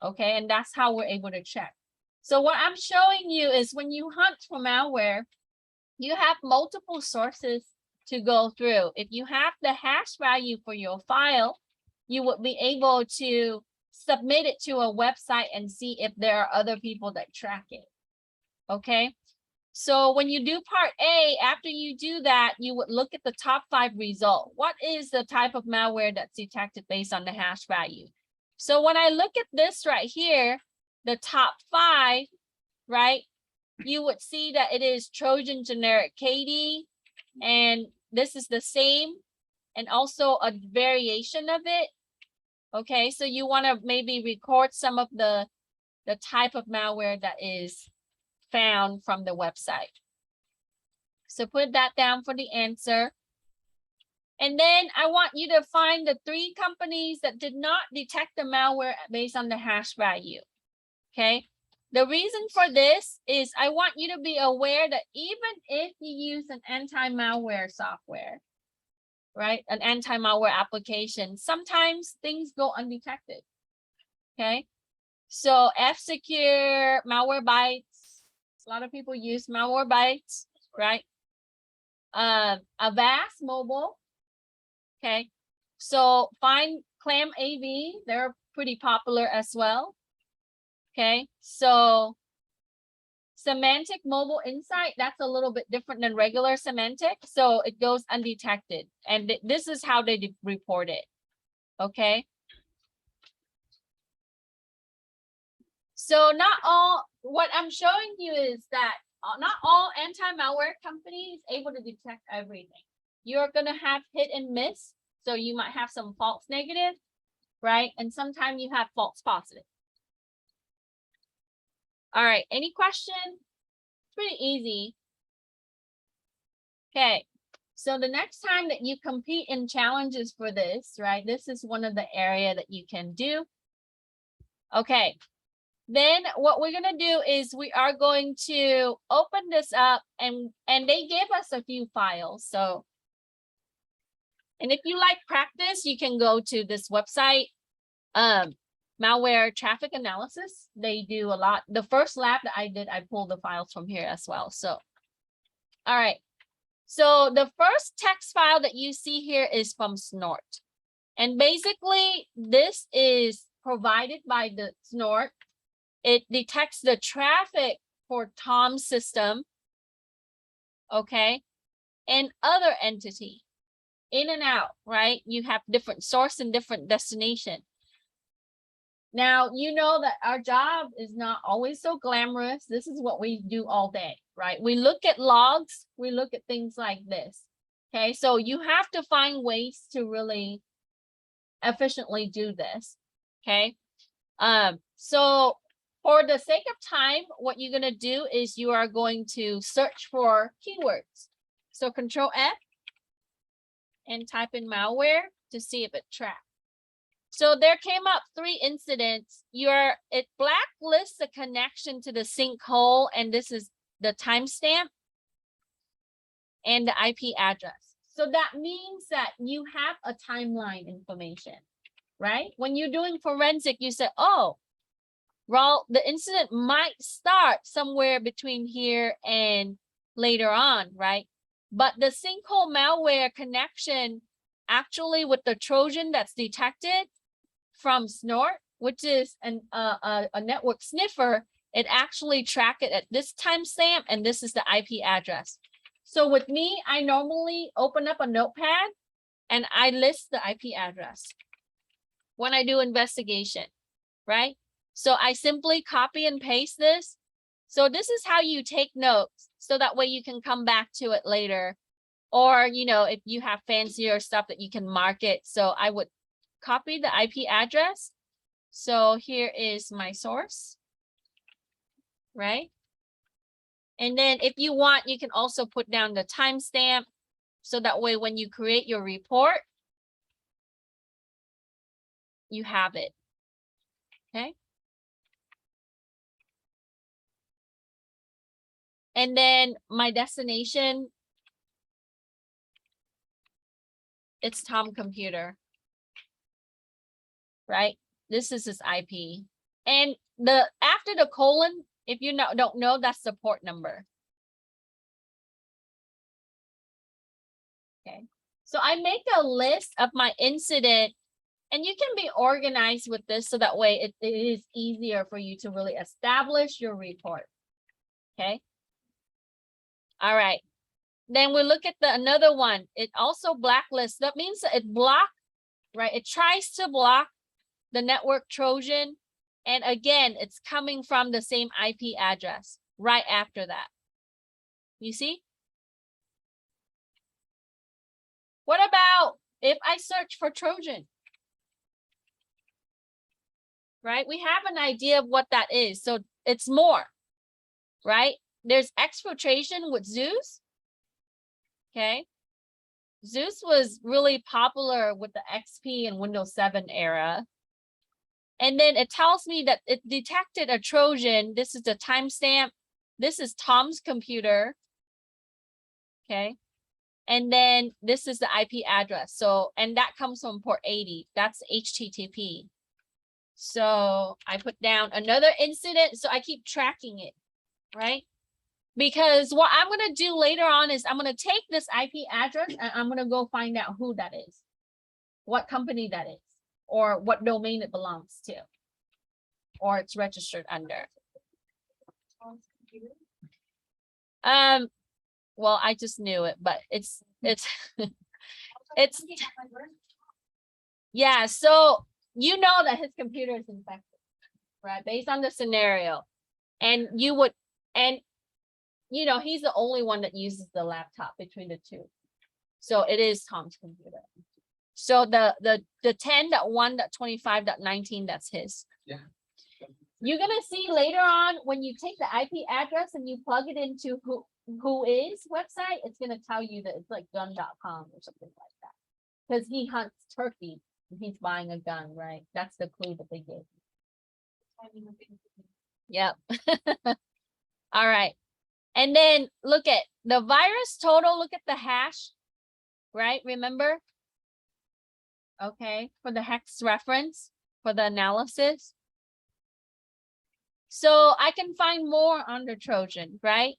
Okay, and that's how we're able to check. So what I'm showing you is when you hunt for malware, you have multiple sources to go through. If you have the hash value for your file, you would be able to submit it to a website and see if there are other people that track it. Okay, so when you do part A, after you do that, you would look at the top 5 result. What is the type of malware that's detected based on the hash value? So when I look at this right here, the top 5, right, you would see that it is Trojan generic KD, and this is the same, and also a variation of it. Okay, so you want to maybe record some of the type of malware that is found from the website. So put that down for the answer. And then I want you to find the 3 companies that did not detect the malware based on the hash value. Okay, the reason for this is I want you to be aware that even if you use an anti-malware software, right, an anti-malware application, sometimes things go undetected. Okay, so F-Secure, Malwarebytes, a lot of people use Malwarebytes, right? Avast Mobile. Okay, so find Clam AV, they're pretty popular as well. Okay, so Semantic Mobile Insight, that's a little bit different than regular Semantic, so it goes undetected, and this is how they report it. Okay, so not all, what I'm showing you is that not all anti-malware companies able to detect everything. You're gonna have hit and miss, so you might have some false negative, right? And sometimes you have false positive. All right, any question? Pretty easy. Okay, So the next time that you compete in challenges for this, right, this is one of the area that you can do. Okay, then what we're gonna do is we are going to open this up, and they gave us a few files. So, and if you like practice, you can go to this website, Malware Traffic Analysis. They do a lot. The first lab that I did, I pulled the files from here as well. So, all right. So the first text file that you see here is from Snort. And basically, this is provided by the Snort. It detects the traffic for Tom's system, okay, and other entity, in and out, right? You have different source and different destination. Now, you know that our job is not always so glamorous. This is what we do all day, right? We look at logs, we look at things like this, okay? So you have to find ways to really efficiently do this, okay? So for the sake of time, what you're gonna do is you are going to search for keywords. So Control F and type in malware to see if it tracks. So there came up 3 incidents. It blacklists the connection to the sinkhole, and this is the timestamp and the IP address. So that means that you have a timeline information, right? When you're doing forensic, you say, oh, well, the incident might start somewhere between here and later on, right? But the sinkhole malware connection, actually with the Trojan that's detected from Snort, which is a network sniffer, it actually track it at this timestamp, and this is the IP address. So with me, I normally open up a notepad and I list the IP address when I do investigation, right? So I simply copy and paste this. So this is how you take notes, so that way you can come back to it later. Or, you know, if you have fancier stuff that you can mark it. So I would copy the IP address. So here is my source, right? And then if you want, you can also put down the timestamp. So that way, when you create your report, you have it, okay? And then my destination, it's Tom computer, right? This is his IP. And after the colon, if you don't know, that's the port number. Okay. So I make a list of my incident, and you can be organized with this so that way it is easier for you to really establish your report. Okay. All right. Then we look at another one. It also blacklists. That means that it blocks, right? It tries to block the network Trojan. And again, it's coming from the same IP address right after that. You see? What about if I search for Trojan? Right? We have an idea of what that is. So it's more, right? There's exfiltration with Zeus. Okay. Zeus was really popular with the XP and Windows 7 era. And then it tells me that it detected a Trojan. This is the timestamp. This is Tom's computer. Okay. And then this is the IP address. So, and that comes from port 80. That's HTTP. So I put down another incident. So I keep tracking it, right? Because what I'm going to do later on is I'm going to take this IP address and I'm going to go find out who that is, what company that is, or what domain it belongs to, or it's registered under. Well, I just knew it, but it's yeah. So you know that his computer is infected, right? Based on the scenario, and you know, he's the only one that uses the laptop between the two. So it is Tom's computer. So the 10.1.25.19, that's his. Yeah. You're gonna see later on when you take the IP address and you plug it into who is website, it's gonna tell you that it's like gun.com or something like that. Because he hunts turkey and he's buying a gun, right? That's the clue that they give. Yep. All right. And then look at the virus total, look at the hash, right? Remember? Okay, for the hex reference, for the analysis. So I can find more under Trojan, right?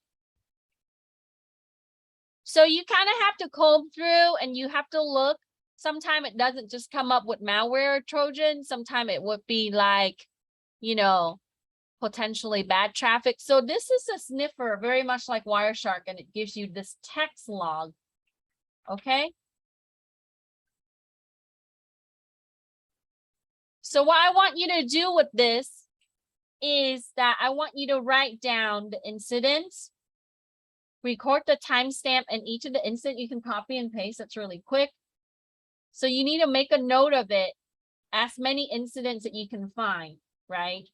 So you kind of have to comb through and you have to look. Sometimes it doesn't just come up with malware or Trojan. Sometimes it would be like, you know, potentially bad traffic. So this is a sniffer, very much like Wireshark, and it gives you this text log. Okay. So what I want you to do with this is that I want you to write down the incidents, record the timestamp, and each of the incident you can copy and paste. That's really quick. So you need to make a note of it, as many incidents that you can find, right?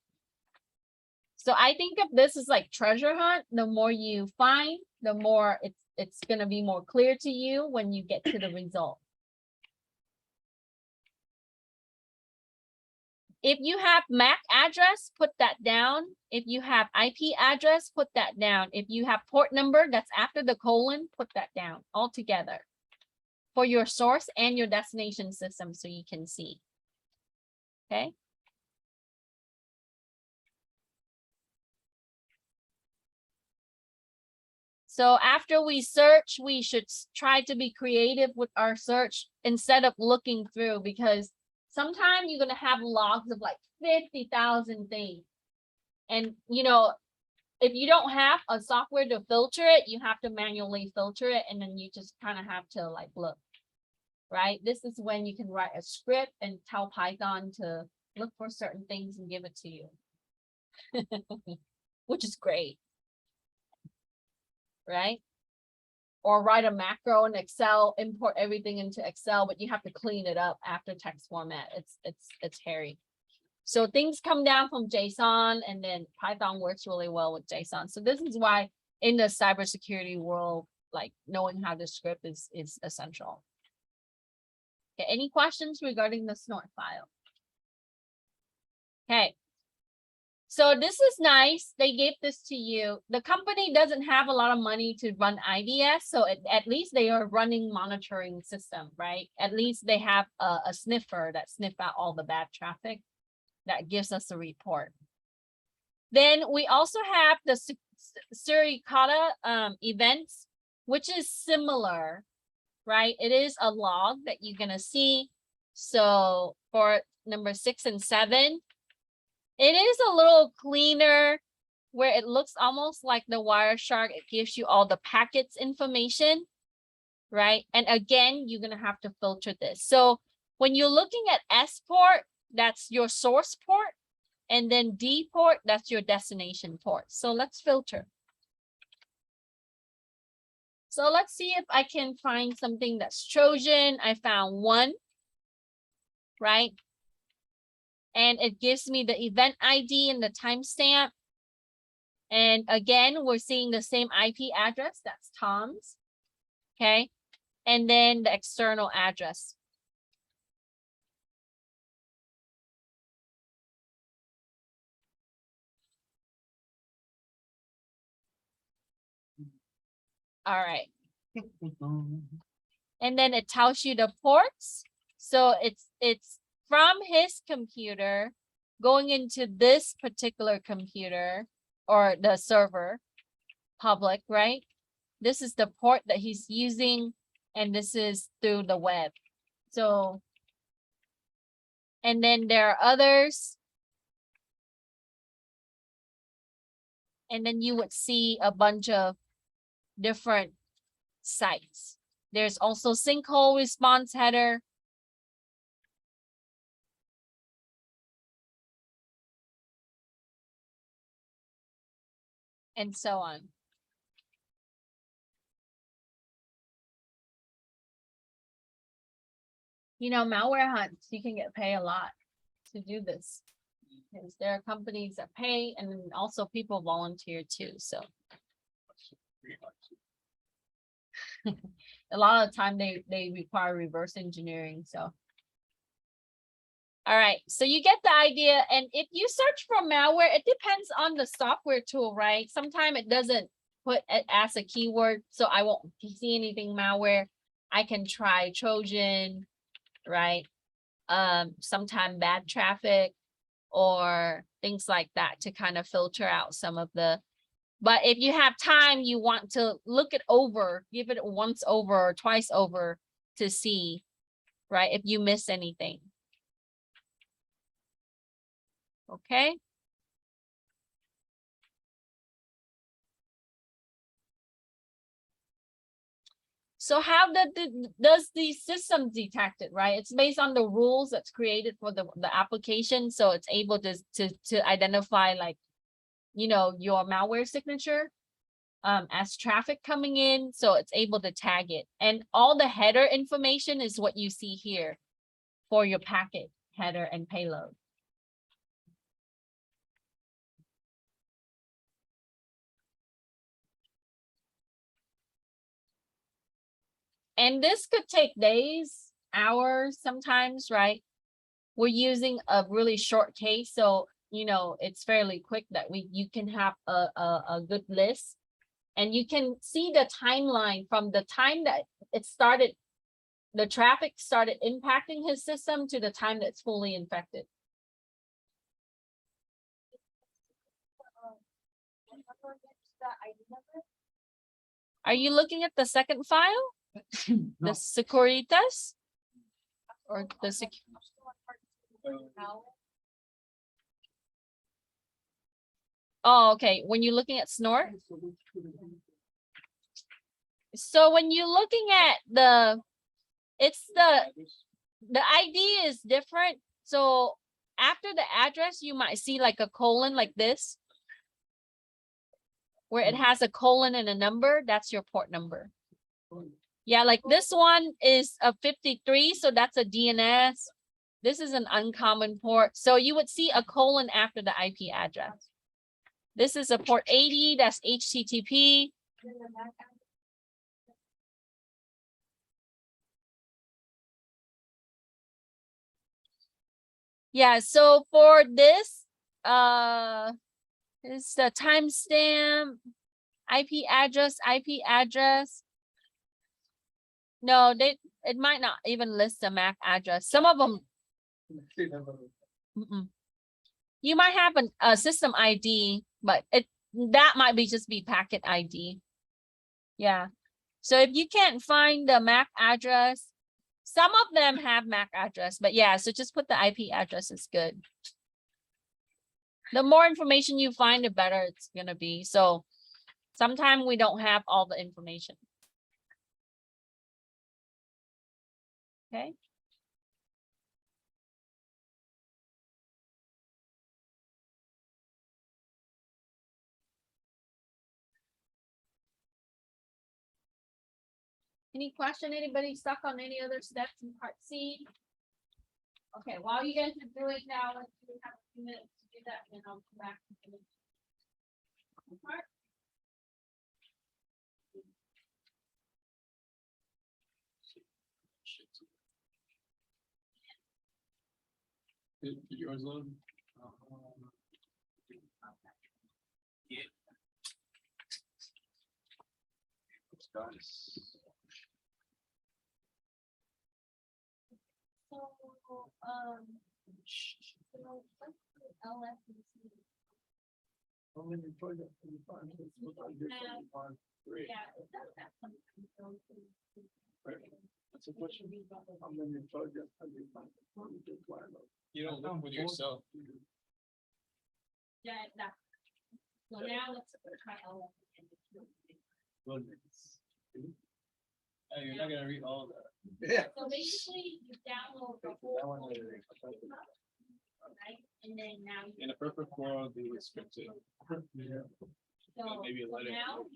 So I think of this as like treasure hunt. The more you find, the more it's going to be more clear to you when you get to the result. If you have MAC address, put that down. If you have IP address, put that down. If you have port number that's after the colon, put that down all together for your source and your destination system so you can see. Okay. So after we search, we should try to be creative with our search instead of looking through, because sometimes you're going to have logs of like 50,000 things. And, you know, if you don't have a software to filter it, you have to manually filter it. And then you just kind of have to like look, right? This is when you can write a script and tell Python to look for certain things and give it to you, which is great, right? Or write a macro in Excel, import everything into Excel, but you have to clean it up after text format. It's hairy. So things come down from JSON, and then Python works really well with JSON. So this is why in the cybersecurity world, like knowing how to script is essential. Okay, any questions regarding the snort file? Okay. So this is nice. They gave this to you. The company doesn't have a lot of money to run IDS, so at least they are running monitoring system, right? At least they have a sniffer that sniff out all the bad traffic that gives us a report. Then we also have the Suricata events, which is similar, right? It is a log that you're gonna see. So for number 6 and 7, it is a little cleaner, where it looks almost like the Wireshark. It gives you all the packets information, right? And again, you're gonna have to filter this. So when you're looking at S port, that's your source port, and then D port, that's your destination port. So let's filter. So let's see if I can find something that's Trojan. I found one, right? And it gives me the event ID and the timestamp. And again, we're seeing the same IP address. That's Tom's. Okay. And then the external address. All right. And then it tells you the ports. So it's from his computer going into this particular computer or the server, public, right? This is the port that he's using, and this is through the web. So, and then there are others. And then you would see a bunch of different sites. There's also sinkhole response header. And so on. You know, malware hunts, you can get paid a lot to do this. Because there are companies that pay, and then also people volunteer too. So A lot of time they require reverse engineering, so. All right, so you get the idea. And if you search for malware, it depends on the software tool, right? Sometimes it doesn't put it as a keyword, so I won't see anything malware. I can try Trojan, right? Sometime bad traffic or things like that to kind of filter out some of the. But if you have time, you want to look it over, give it once over or twice over to see, right, if you miss anything. Okay. So how does the system detect it, right? It's based on the rules that's created for the application. So it's able to identify, like, you know, your malware signature as traffic coming in. So it's able to tag it. And all the header information is what you see here for your packet header and payload. And this could take days, hours, sometimes, right? We're using a really short case, so you know it's fairly quick that you can have a good list, and you can see the timeline from the time that it started, the traffic started impacting his system to the time that's fully infected. Are you looking at the second file? The Securitas? Or the Oh, okay. When you're looking at Snort. So when you're looking at the ID is different. So after the address, you might see like a colon like this, where it has a colon and a number. That's your port number. Yeah, like this one is a 53, so that's a DNS. This is an uncommon port. So you would see a colon after the IP address. This is a port 80, that's HTTP. Yeah, so for this, it's the timestamp, IP address. No, it might not even list the MAC address. Some of them. You might have a system ID, but that might just be packet ID. Yeah. So if you can't find the MAC address, some of them have MAC address, but yeah, so just put the IP address is good. The more information you find, the better it's gonna be. So sometimes we don't have all the information. Okay. Any question? Anybody stuck on any other steps in part C? Okay, while you guys are doing now, let's have a few minutes to do that, and I'll come back to finish. Part. Did yours load? Yeah. So, LS and C. How many projects can you find? Yeah, it does have some. That's a question. How many projects have you found? You don't live with yourself. Yeah, that. So now let's try LS. Oh, you're not gonna read all of that. Yeah. So basically, you download the whole. Right, and then now. In a perfect world, they would script it. Yeah. So Maybe a letter. now.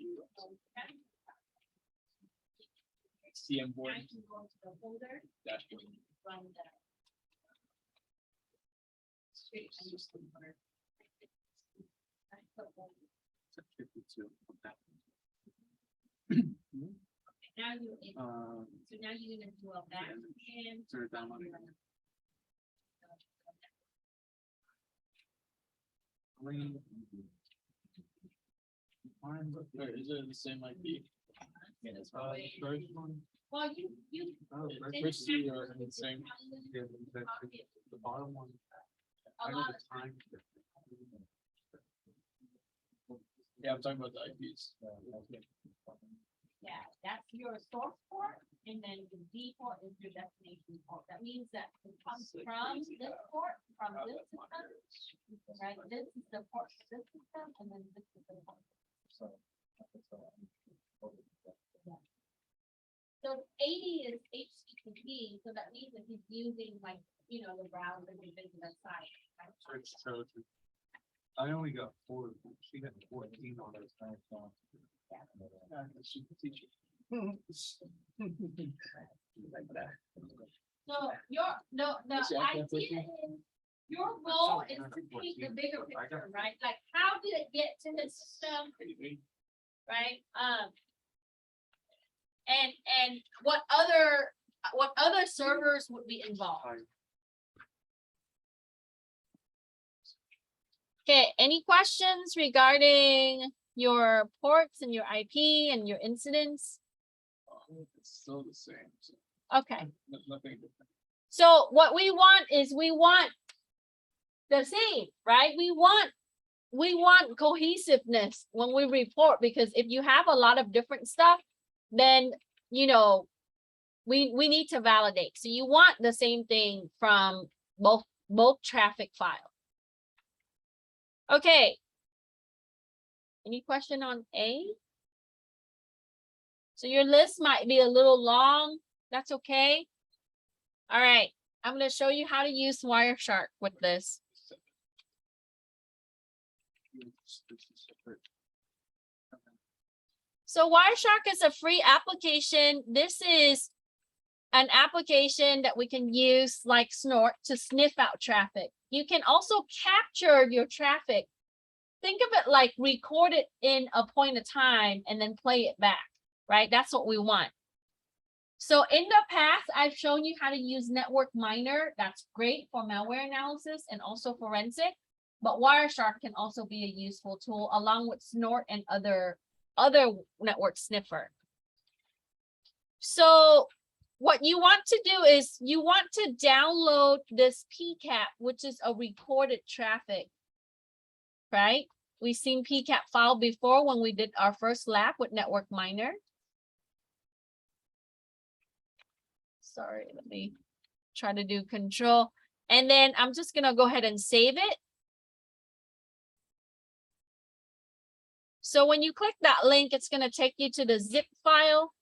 CM board. I can go to the folder. Dashboard. Run the. Straight system. Now you're in. So now you're gonna do a back and. Turn it down on it. Is it the same IP? First one. Well, you. First two are the same. The bottom one. I know the time. Yeah, I'm talking about the IPs. Yeah, that's your source port, and then the D port is your destination port. That means that it comes from this port, from this system, right? This is the port for this system, and then this is the port. Yeah. So 80 is HTTP, so that means that he's using like, you know, the browser to visit that site. Right? Search Trojan. I only got 4. She had 14 on her side. Yeah, she can teach it. Like that. So the idea is your goal is to paint the bigger picture, right? Like, how did it get to the system, right? And what other servers would be involved? Okay, any questions regarding your ports and your IP and your incidents? It's still the same. So Okay, nothing different. so what we want is we want the same, right? We want cohesiveness when we report, because if you have a lot of different stuff, then, you know, we need to validate. So you want the same thing from both traffic files. Okay. Any question on A? So your list might be a little long. That's okay. All right. I'm going to show you how to use Wireshark with this. So Wireshark is a free application. This is an application that we can use like Snort to sniff out traffic. You can also capture your traffic. Think of it like record it in a point of time and then play it back, right? That's what we want. So in the past, I've shown you how to use Network Miner. That's great for malware analysis and also forensic. But Wireshark can also be a useful tool along with Snort and other network sniffer. So what you want to do is you want to download this PCAP, which is a recorded traffic, right? We've seen PCAP file before when we did our first lab with Network Miner. Sorry, let me try to do control. And then I'm just gonna go ahead and save it. So when you click that link, it's gonna take you to the zip file.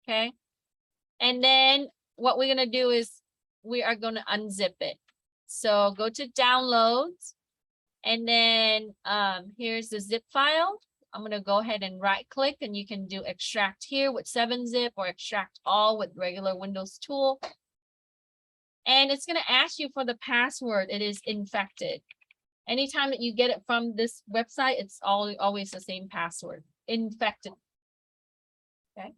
Okay. And then what we're gonna do is we are gonna unzip it. So go to downloads, and then here's the zip file. I'm gonna go ahead and right click, and you can do extract here with 7-zip or extract all with regular Windows tool. And it's gonna ask you for the password. It is infected. Anytime that you get it from this website, it's always the same password, infected. Okay.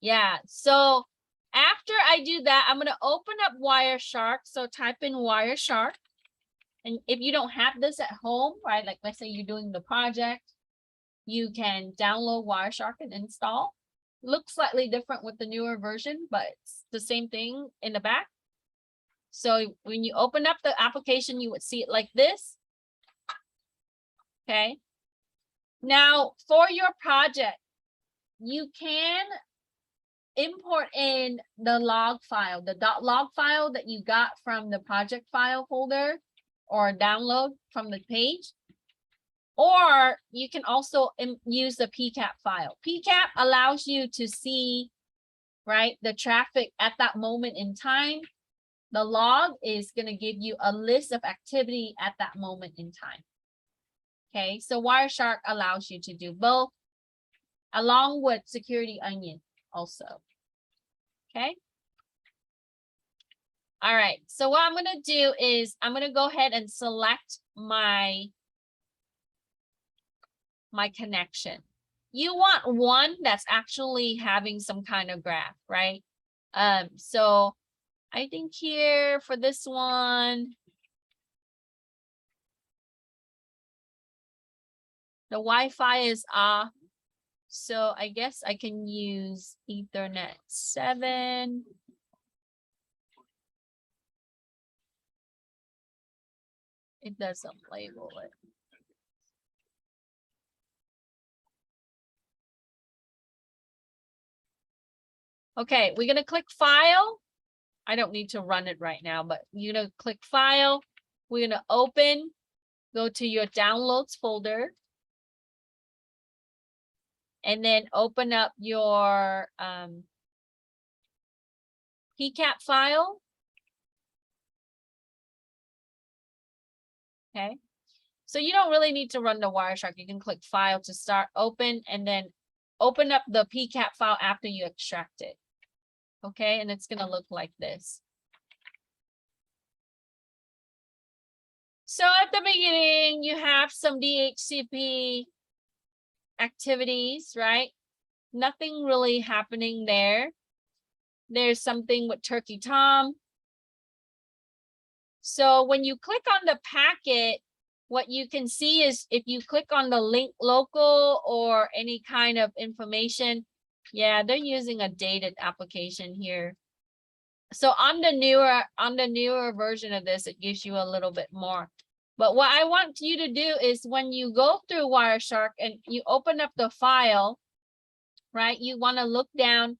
Yeah, so after I do that, I'm going to open up Wireshark. So type in Wireshark. And if you don't have this at home, right, like let's say you're doing the project, you can download Wireshark and install. Looks slightly different with the newer version, but it's the same thing in the back. So when you open up the application, you would see it like this. Okay. Now for your project, you can import in the log file, the .log file that you got from the project file folder or download from the page. Or you can also use the PCAP file. PCAP allows you to see, right, the traffic at that moment in time. The log is going to give you a list of activity at that moment in time. Okay, so Wireshark allows you to do both, along with Security Onion also. Okay. All right, so what I'm gonna do is I'm gonna go ahead and select my connection. You want one that's actually having some kind of graph, right? So I think here for this one, the Wi-Fi is off. So I guess I can use Ethernet 7. It doesn't label it. Okay, we're gonna click File. I don't need to run it right now, but you're gonna click File. We're gonna open, go to your Downloads folder, and then open up your PCAP file. Okay, so you don't really need to run the Wireshark. You can click File to start, open, and then open up the PCAP file after you extract it. Okay, and it's gonna look like this. So at the beginning, you have some DHCP activities, right? Nothing really happening there. There's something with Turkey Tom. So when you click on the packet, what you can see is if you click on the link local or any kind of information, yeah, they're using a dated application here. So on the newer version of this, it gives you a little bit more. But what I want you to do is when you go through Wireshark and you open up the file, right, you want to look down,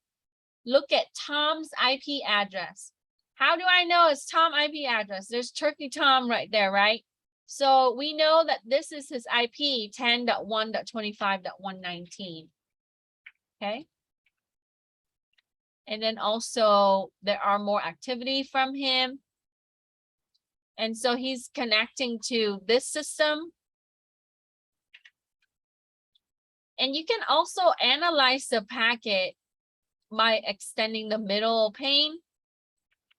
look at Tom's IP address. How do I know it's Tom IP address? There's Turkey Tom right there, right? So we know that this is his IP 10.1.25.119. Okay. And then also there are more activity from him. And so he's connecting to this system. And you can also analyze the packet by extending the middle pane,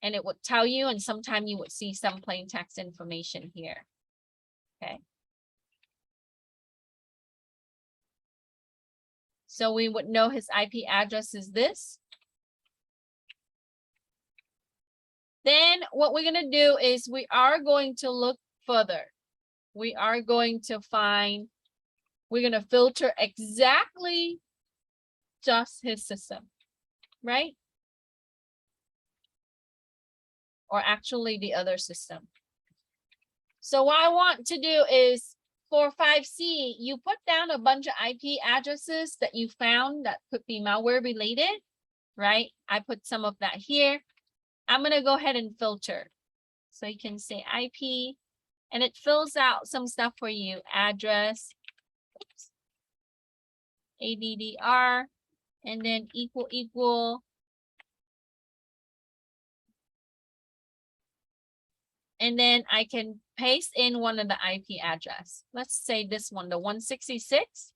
and it would tell you, and sometimes you would see some plain text information here. Okay. So we would know his IP address is this. Then what we're going to do is we are going to look further. We are going to find, we're going to filter exactly just his system, right? Or actually the other system. So what I want to do is for 5C, you put down a bunch of IP addresses that you found that could be malware related, right? I put some of that here. I'm going to go ahead and filter. So you can say IP, and it fills out some stuff for you. Address, oops, ADDR, and then equal. And then I can paste in one of the IP address. Let's say this one, the 166.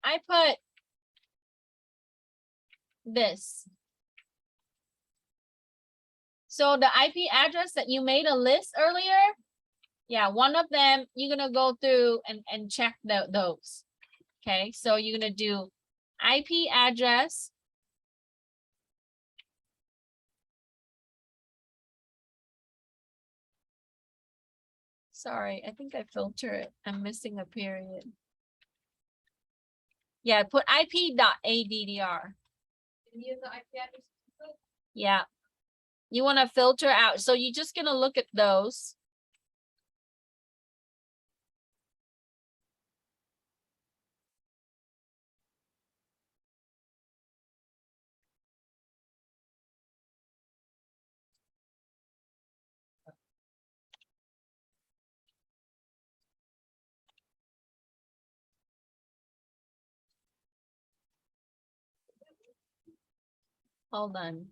I put this. So the IP address that you made a list earlier, yeah, one of them, you're going to go through and check those. Okay, so you're going to do IP address. Sorry, I think I filter it. I'm missing a period. Yeah, put IP.addr. Yeah. You want to filter out. So you're just going to look at those. Hold on.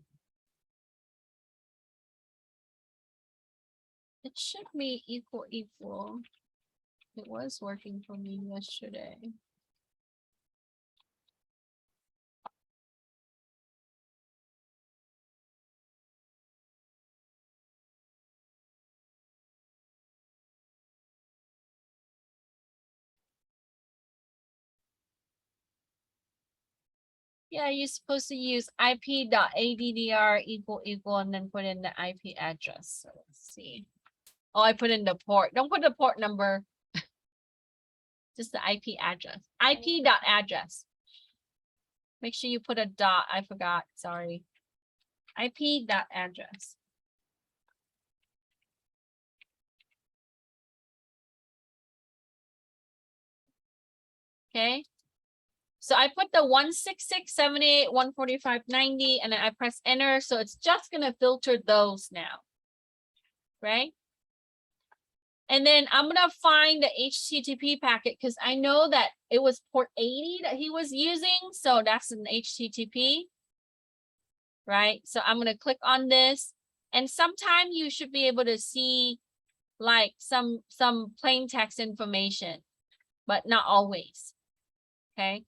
It should be equal. It was working for me yesterday. Yeah, you're supposed to use ip.addr equal and then put in the IP address. So let's see. Oh, I put in the port. Don't put the port number. Just the IP address. IP.address. Make sure you put a dot. I forgot. Sorry. IP.address. Okay. So I put the 166.78.145.90 and then I press enter. So it's just going to filter those now. Right. And then I'm going to find the HTTP packet because I know that it was port 80 that he was using. So that's an HTTP. Right. So I'm going to click on this. And sometime you should be able to see like some plain text information, but not always. Okay.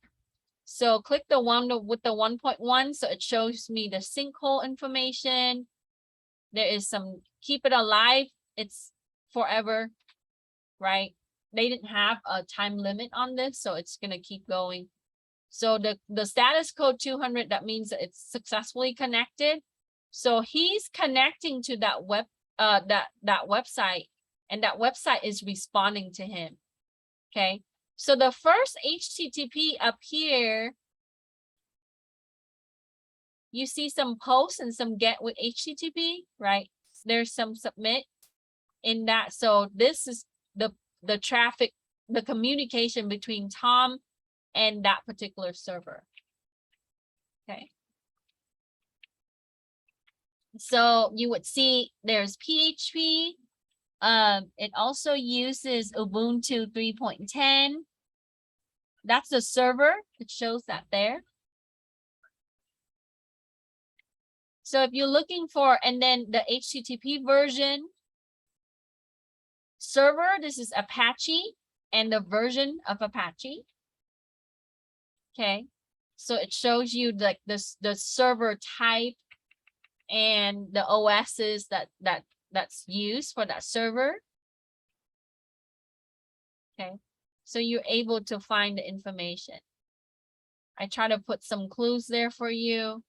So click the one with the 1.1. So it shows me the sinkhole information. There is some keep it alive. It's forever, right? They didn't have a time limit on this, so it's going to keep going. So the status code 200, that means that it's successfully connected. So he's connecting to that that website, and that website is responding to him. Okay. So the first HTTP up here, you see some posts and some get with HTTP, right? There's some submit in that. So this is the traffic, the communication between Tom and that particular server. Okay. So you would see there's PHP. It also uses Ubuntu 3.10. That's the server. It shows that there. So if you're looking for, and then the HTTP version server, this is Apache and the version of Apache. Okay. So it shows you like this, the server type and the OSs that's used for that server. Okay. So you're able to find the information. I try to put some clues there for you.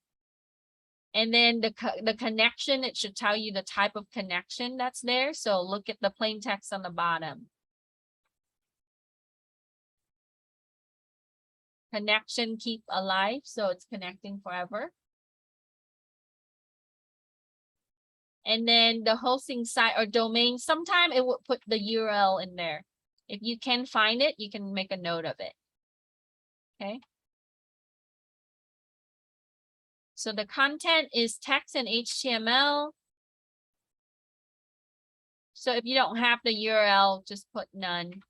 And then the connection, it should tell you the type of connection that's there. So look at the plain text on the bottom. Connection keep alive, so it's connecting forever. And then the hosting site or domain, sometime it will put the URL in there. If you can find it, you can make a note of it. Okay. So the content is text and HTML. So if you don't have the URL, just put none.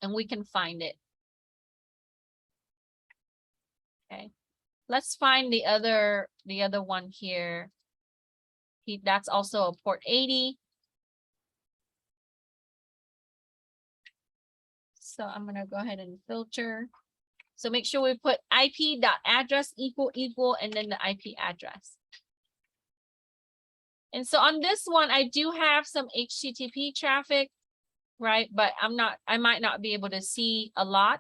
And we can find it. Okay. Let's find the other one here. That's also a port 80. So I'm going to go ahead and filter. So make sure we put IP.address equal and then the IP address. And so on this one, I do have some HTTP traffic, right? But I might not be able to see a lot.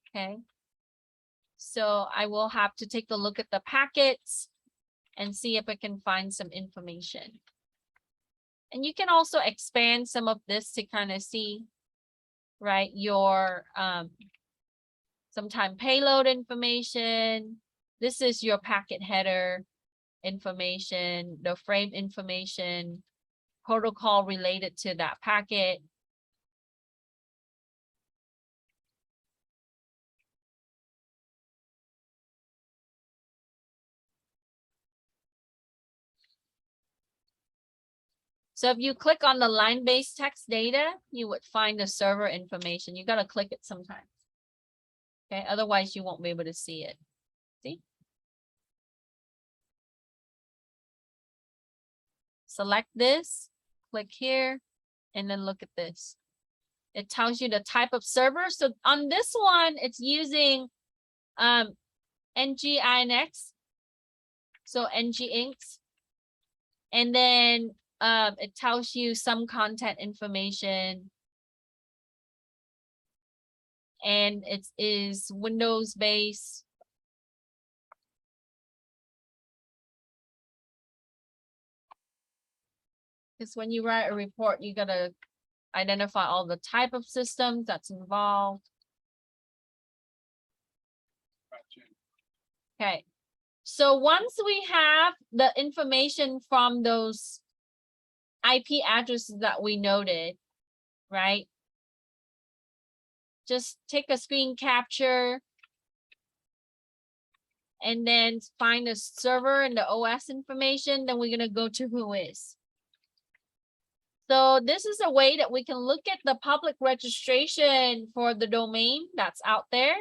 Okay. So I will have to take a look at the packets and see if I can find some information. And you can also expand some of this to kind of see, right, your sometime payload information. This is your packet header information, the frame information, protocol related to that packet. So if you click on the line-based text data, you would find the server information. You got to click it sometimes. Okay, otherwise you won't be able to see it. See? Select this, click here, and then look at this. It tells you the type of server. So on this one, it's using NGINX, so NGINX. And then it tells you some content information. and it is Windows based. Because when you write a report, you gotta identify all the type of systems that's involved. Okay, so once we have the information from those IP addresses that we noted, right? Just take a screen capture and then find the server and the OS information. Then we're gonna go to whois. So this is a way that we can look at the public registration for the domain that's out there.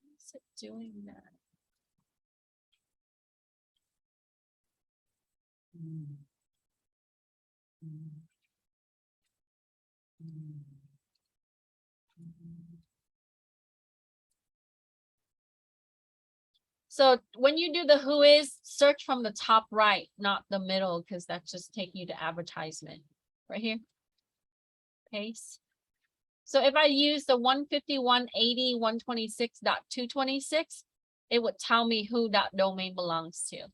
What's it doing that? So when you do the whois, search from the top right, not the middle, because that just take you to advertisement right here. Paste. So if I use the 151.80.126.226, it would tell me who that domain belongs to.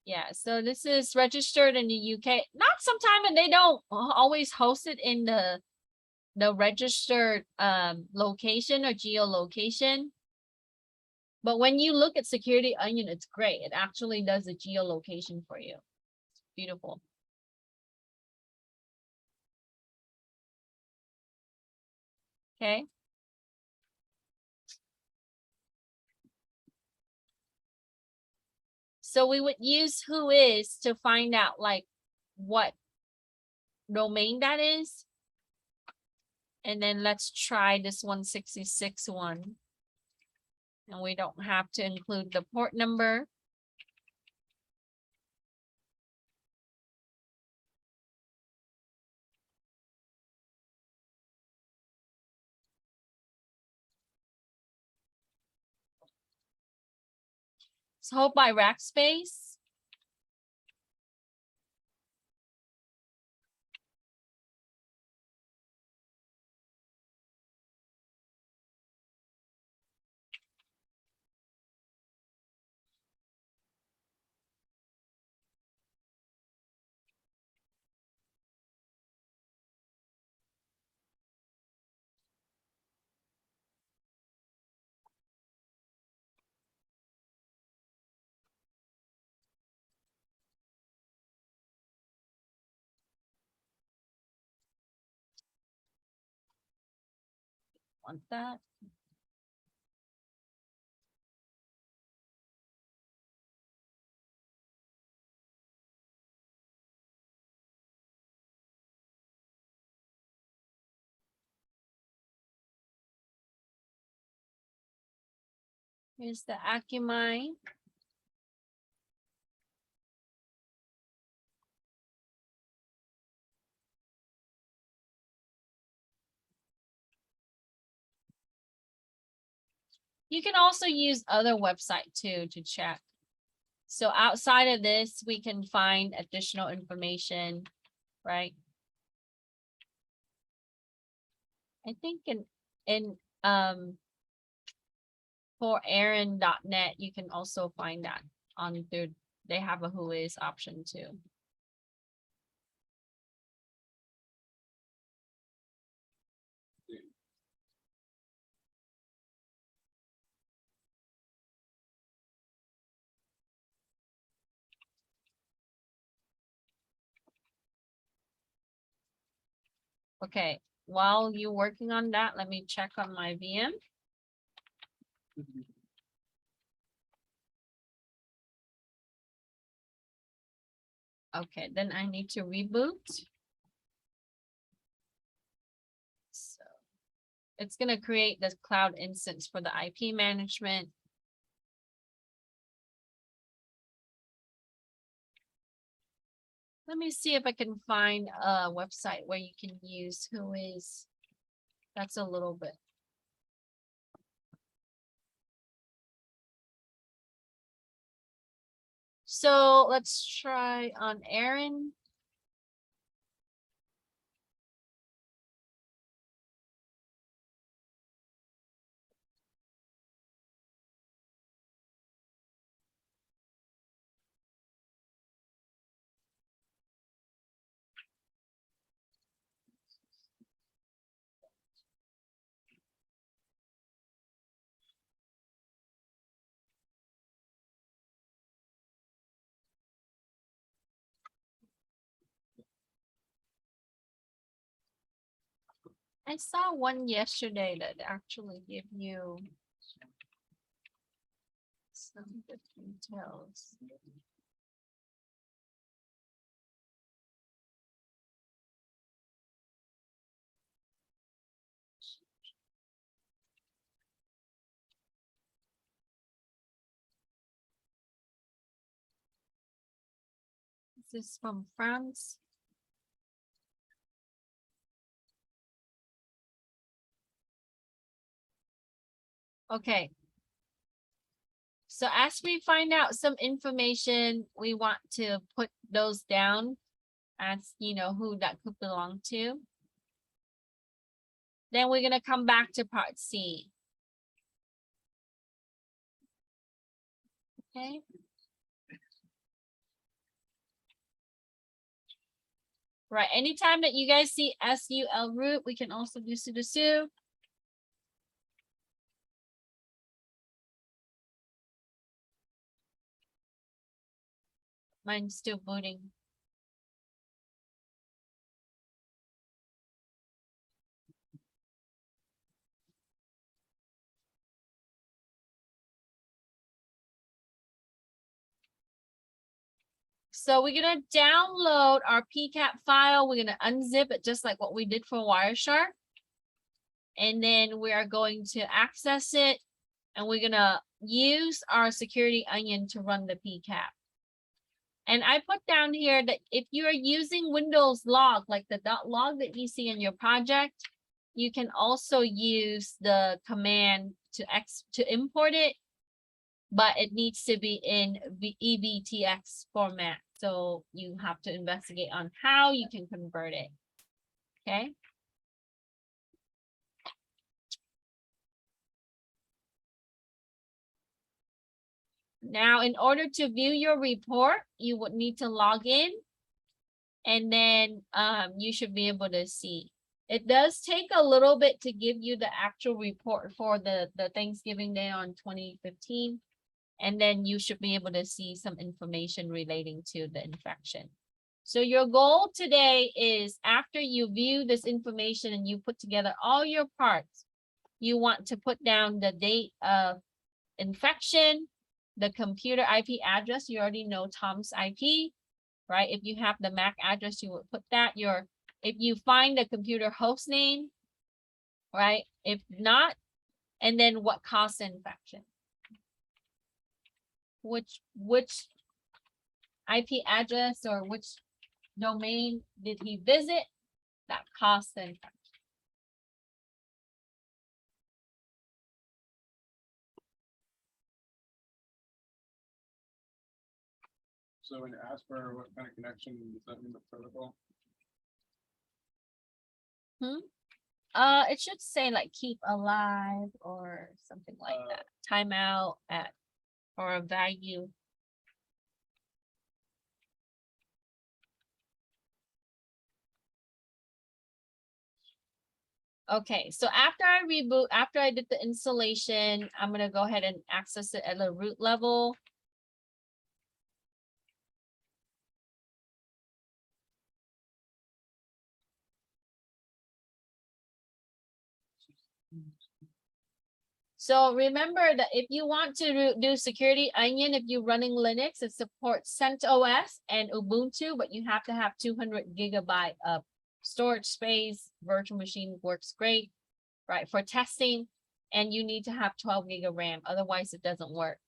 Yeah, so this is registered in the UK. Not sometime, and they don't always host it in the registered location or geolocation. But when you look at Security Onion, it's great. It actually does a geolocation for you. It's beautiful. Okay. So we would use whois to find out like what domain that is. And then let's try this 166 one. And we don't have to include the port number. It's held by Rackspace. Want that? Here's the Acumin. You can also use other website too to check. So outside of this, we can find additional information, right? I think in for Aaron.net, you can also find that on their, they have a whois option too. Okay, while you're working on that, let me check on my VM. Okay, then I need to reboot. So it's going to create this cloud instance for the IP management. Let me see if I can find a website where you can use who is. That's a little bit. So let's try on Aaron. I saw one yesterday that actually give you some good details. This is from France. Okay. So as we find out some information, we want to put those down as, you know, who that could belong to. Then we're going to come back to part C. Okay. Right. Anytime that you guys see SUL root, we can also do sudo. Mine's still booting. So we're going to download our PCAP file. We're going to unzip it just like what we did for Wireshark. And then we are going to access it. And we're going to use our security onion to run the PCAP. And I put down here that if you are using Windows log, like the .log that you see in your project, you can also use the command to import it, but it needs to be in the EBTX format. So you have to investigate on how you can convert it. Okay. Now, in order to view your report, you would need to log in, and then you should be able to see. It does take a little bit to give you the actual report for the Thanksgiving Day on 2015, and then you should be able to see some information relating to the infection. So your goal today is, after you view this information and you put together all your parts, you want to put down the date of infection, the computer IP address. You already know Tom's IP, right? If you have the MAC address, you would put that. If you find the computer host name, right? If not, and then what caused the infection? Which IP address or which domain did he visit that caused the infection? So when it asks for what kind of connection, does that mean the protocol? It should say like keep alive or something like that. Timeout at or a value. Okay, so after I reboot, after I did the installation, I'm gonna go ahead and access it at the root level. So remember that if you want to do security onion, if you're running Linux, it supports CentOS and Ubuntu, but you have to have 200 GB of storage space. Virtual machine works great, right, for testing, and you need to have 12 GB RAM. Otherwise, it doesn't work.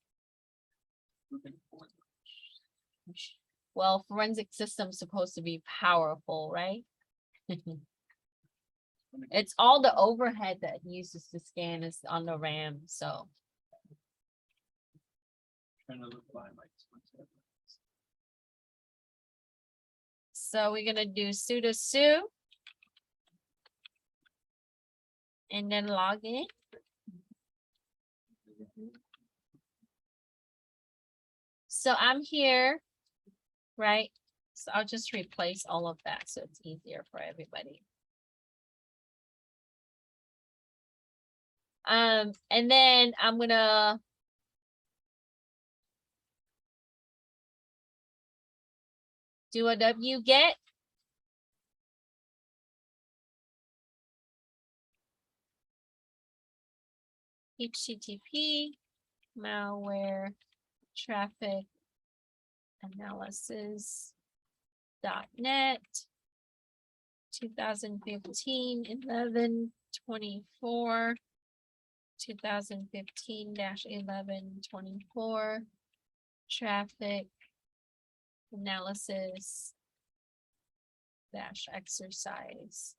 Well, forensic system's supposed to be powerful, right? It's all the overhead that it uses to scan is on the RAM, so. Trying to look blind like this. So we're gonna do sudo su. And then log in. So I'm here, right? So I'll just replace all of that so it's easier for everybody. And then I'm gonna do a wget. HTTP malware traffic analysis.net 2015 11/24 2015-11/24 traffic analysis dash exercise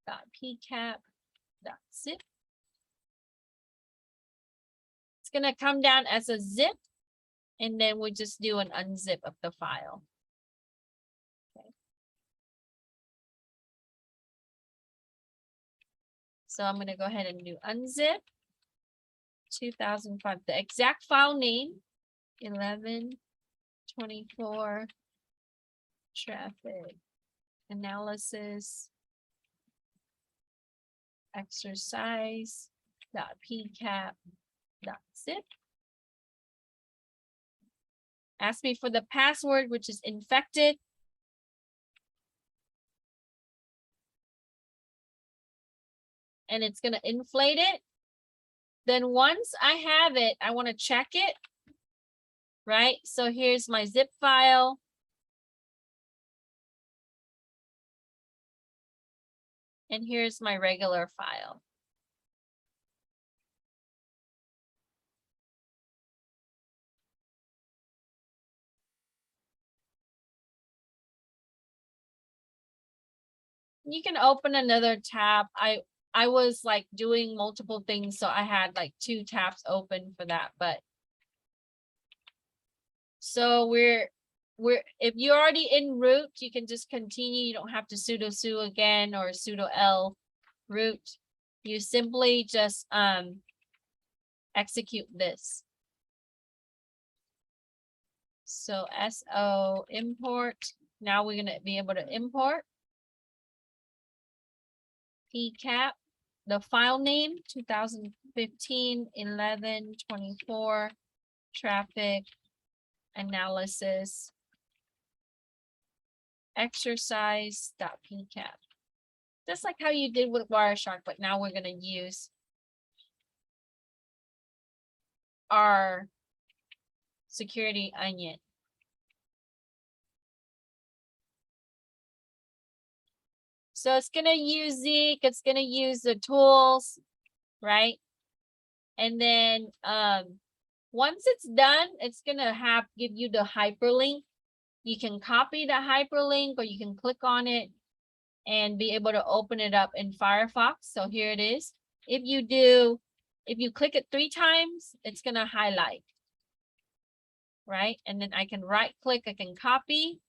.pcap.zip. It's gonna come down as a zip, and then we'll just do an unzip of the file. Okay. So I'm gonna go ahead and do unzip 2005, the exact file name 11/24 traffic analysis exercise.pcap.zip. Ask me for the password, which is infected. And it's going to inflate it. Then once I have it, I want to check it. Right? So here's my zip file. And here's my regular file. You can open another tab. I was like doing multiple things, so I had like 2 tabs open for that, but so we're if you're already en root, you can just continue. You don't have to sudo su again or sudo l root. You simply just execute this. So so import. Now we're gonna be able to import pcap, the file name 2015 11/24 traffic analysis exercise.pcap. Just like how you did with Wireshark, but now we're going to use our security onion. So it's going to use Zeek, it's going to use the tools, right? And then once it's done, it's going to give you the hyperlink. You can copy the hyperlink or you can click on it and be able to open it up in Firefox. So here it is. If you click it 3 times, it's going to highlight, right? And then I can right click, I can copy,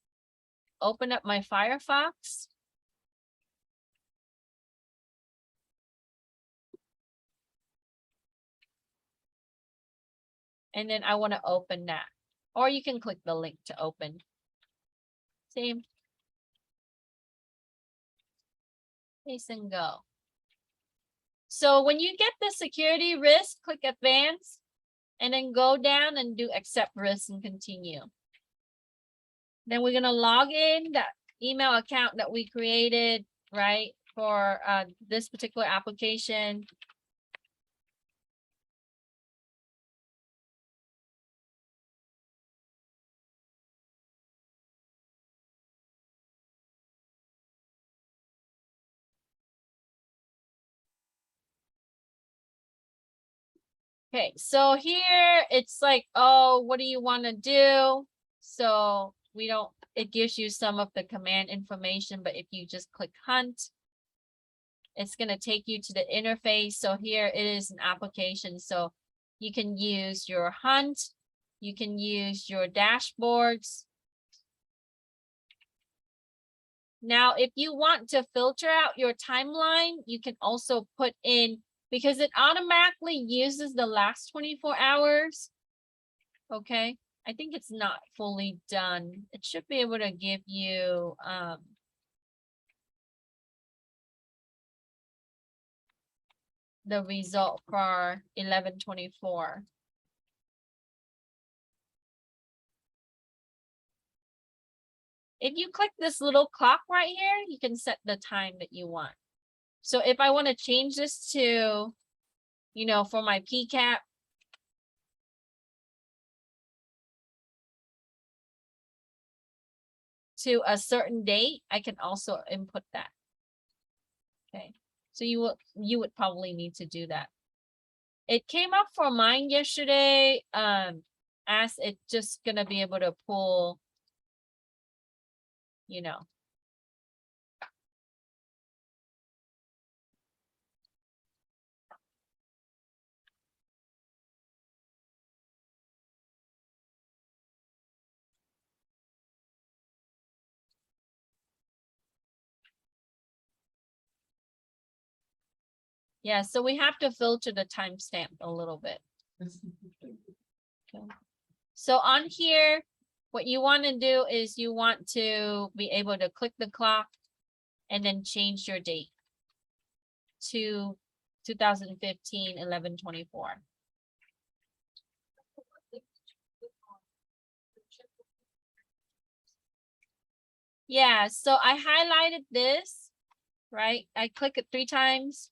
open up my Firefox. And then I want to open that. Or you can click the link to open. Same. Paste and go. So when you get the security risk, click advanced and then go down and do accept risk and continue. Then we're going to log in that email account that we created, right, for this particular application. Okay, so here it's like, oh, what do you want to do? So it gives you some of the command information, but if you just click hunt, it's going to take you to the interface. So here it is an application. So you can use your hunt, you can use your dashboards. Now, if you want to filter out your timeline, you can also put in, because it automatically uses the last 24 hours. Okay, I think it's not fully done. It should be able to give you the result for 11/24. If you click this little clock right here, you can set the time that you want. So if I want to change this to, you know, for my PCAP, to a certain date, I can also input that. Okay, so you would probably need to do that. It came up for mine yesterday, as it's just gonna be able to pull, you know. Yeah, so we have to filter the timestamp a little bit. Okay. So on here, what you want to do is you want to be able to click the clock and then change your date to 2015 11/24. Yeah, so I highlighted this, right? I click it 3 times.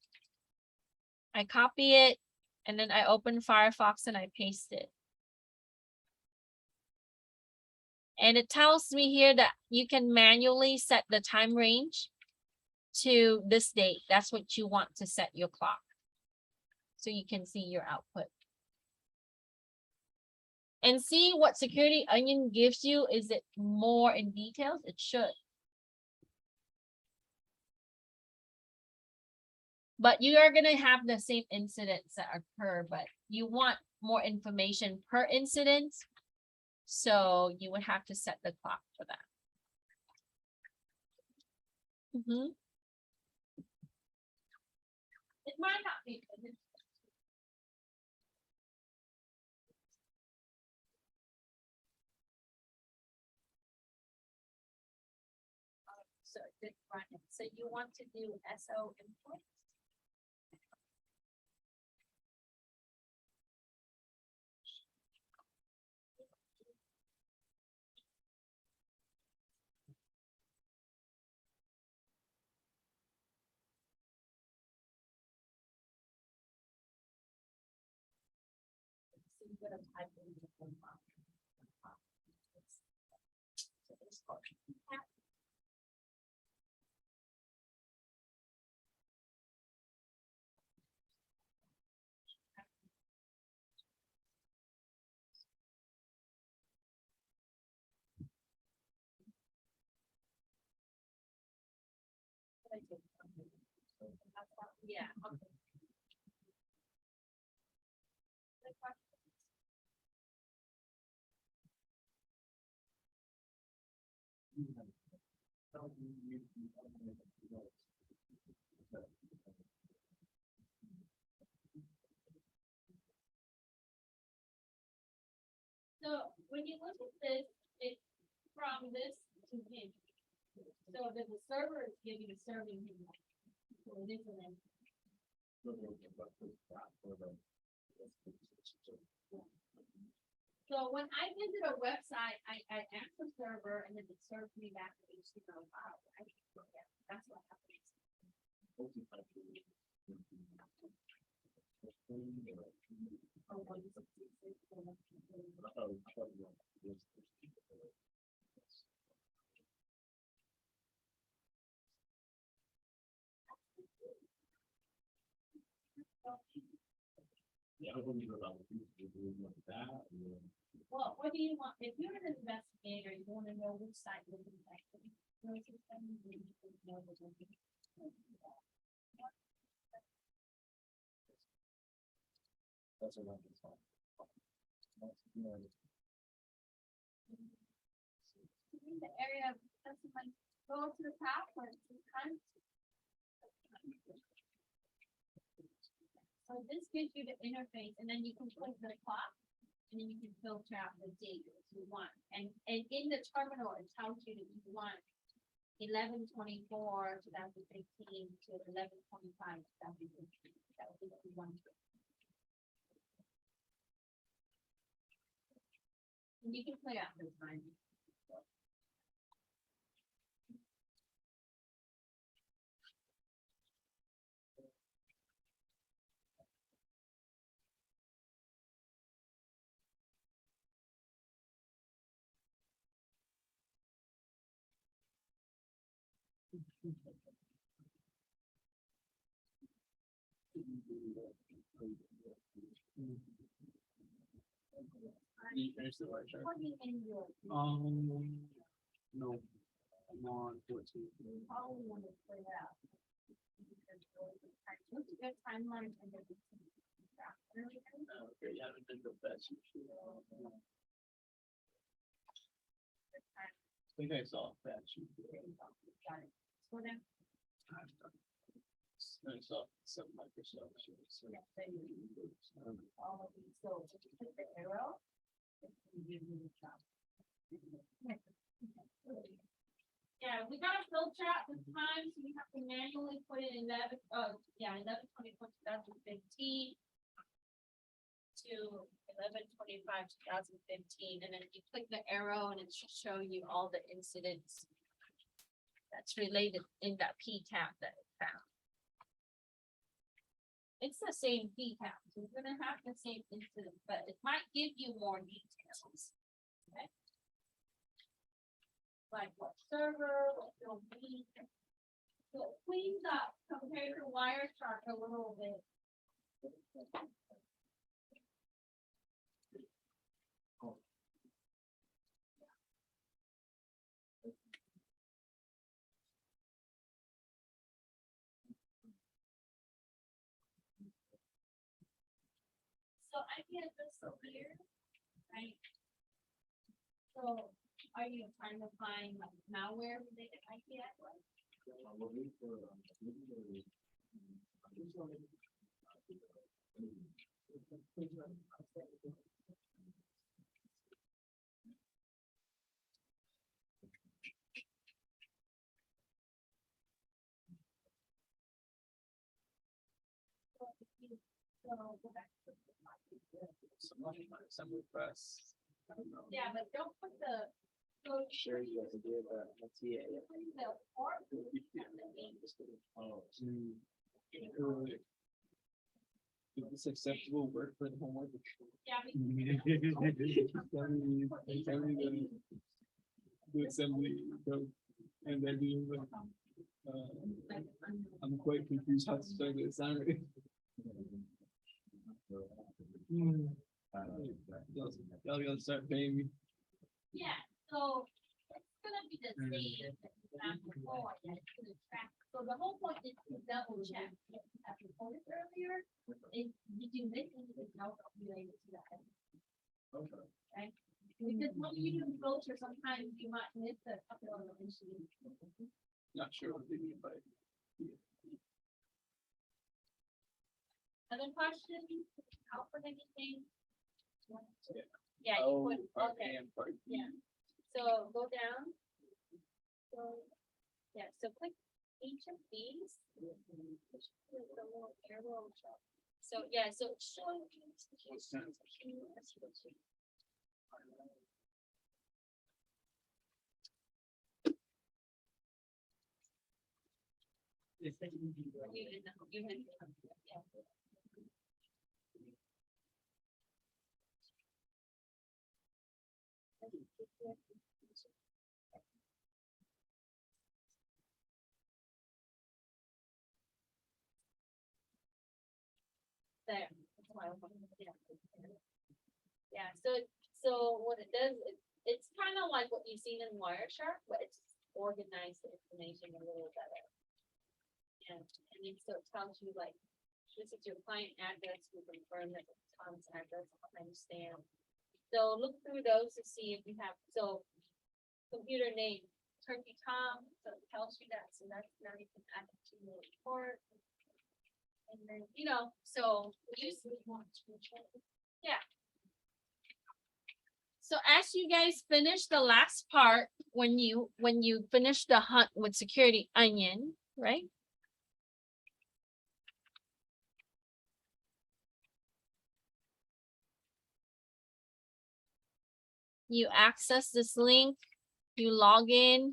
I copy it, and then I open Firefox and I paste it. And it tells me here that you can manually set the time range to this date. That's what you want to set your clock. So you can see your output. And see what Security Onion gives you. Is it more in details? It should. But you are going to have the same incidents that occur, but you want more information per incident. So you would have to set the clock for that. It might not be. So it run it. So you want to do SO input. Yeah. Okay. So when you look at this, it's from this to him. So that the server is serving him. So it is an input. So when I visit a website, I ask the server and then it serves me back the HTML file, right? Yeah, that's what happens. Yeah, I believe about like that. Well, what do you want, if you're an investigator, you wanna know which side will be affected. That's what I'm saying. In the area, that's like, go to the top or to the front. So this gives you the interface, and then you can click the clock, and then you can filter out the date if you want. And in the terminal, it tells you that you want 11/24/2015 to 11/25/2015. That would be what you want. And you can play out the time. You finish the lecture? What do you enjoy? No. I'm on 14. Probably want to play it out. Look at your timeline and then. Okay, yeah, I think the best. I think I saw that. Got it. So then, I saw some Microsoft. yeah, then you all of these, so if you click the arrow, it can give you the job. Yeah, we gotta filter out the time, so we have to manually put it in 11/24/2015 to 11/25/2015, and then you click the arrow and it should show you all the incidents that's related in that P tab that it found. It's the same P tab, so you're gonna have the same incident, but it might give you more details. Okay. Like what server, what domain. So it cleans up compared to Wireshark a little bit. So I get this here, right? So are you trying to find like malware related IP address? So go back to Some requests. I don't know. yeah, but don't put the. So Sure, you have to do that. That's yeah. the port. Oh. Is this acceptable work for the homework? Yeah, The assembly code and then I'm quite confused how to start the assignment. Y'all gotta start paying me. yeah, so it's gonna be the same as before, and it's gonna track. So the whole point is to double check. As we told earlier, is did you miss anything else related to that? Okay. Because when you do filter, sometimes you might miss a couple of issues. Not sure what they mean by. Other questions? Out for anything? Yeah. Yeah, you Oh, put, part okay, A and part B. yeah. So go down. So, yeah, so click each of these. The little arrow. So, yeah, so it's showing. There, Yeah, so what it does, it's kind of like what you've seen in Wireshark, but it's organized the information a little better. And it so it tells you like, this is your client address, we confirm that it's Tom's address, I understand. So look through those to see if you have, so computer name, Turkey Tom, so it tells you that, so that's now you can add it to your report. And then, so usually yeah. So as you guys finish the last part, when you finish the hunt with Security Onion, right? You access this link, you log in,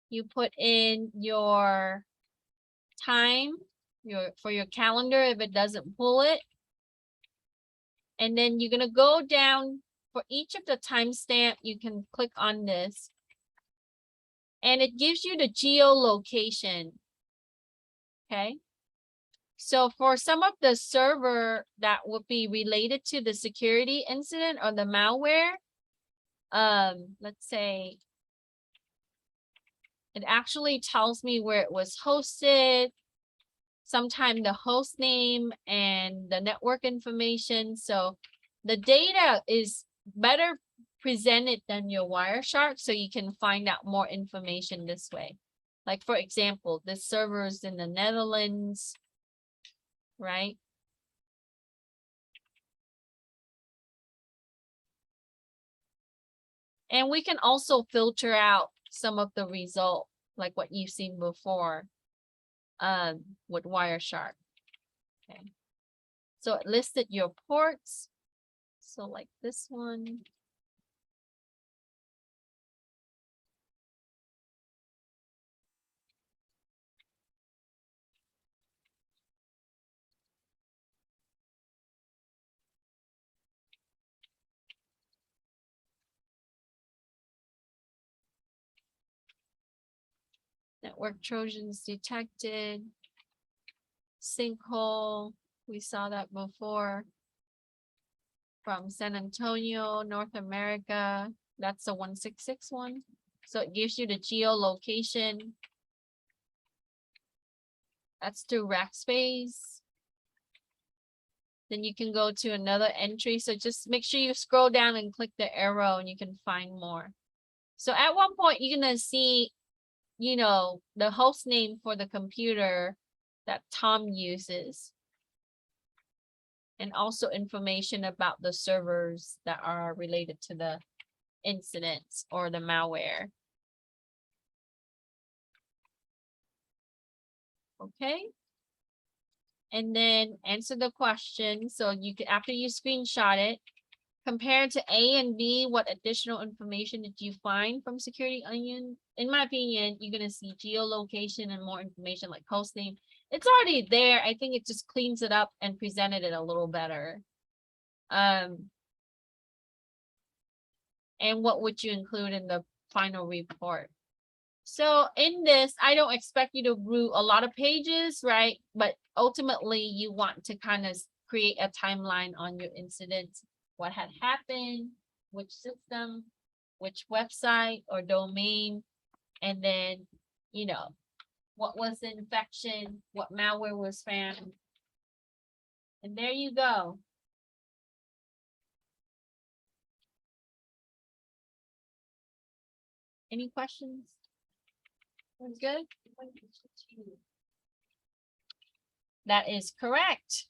you put in your time, for your calendar if it doesn't pull it. And then you're gonna go down for each of the timestamp, you can click on this. And it gives you the geolocation. Okay. So for some of the server that would be related to the security incident or the malware, let's say it actually tells me where it was hosted, sometime the host name and the network information. So the data is better presented than your Wireshark, so you can find out more information this way. Like for example, the servers in the Netherlands, right? And we can also filter out some of the result, like what you've seen before, with Wireshark. Okay. So it listed your ports. So like this one. Network Trojans detected. Sinkhole, we saw that before. From San Antonio, North America. That's the 1661. So it gives you the geolocation. That's through Rackspace. Then you can go to another entry. So just make sure you scroll down and click the arrow and you can find more. So at one point, you're going to see, the host name for the computer that Tom uses. And also information about the servers that are related to the incidents or the malware. Okay. And then answer the question. So you can, after you screenshot it, compared to A and B, what additional information did you find from Security Onion? In my opinion, you're going to see geolocation and more information like host name. It's already there. I think it just cleans it up and presented it a little better. And what would you include in the final report? So in this, I don't expect you to brew a lot of pages, right? But ultimately, you want to kind of create a timeline on your incidents. What had happened, which system, which website or domain, and then, what was the infection, what malware was found. And there you go. Any questions? Sounds good? That is correct.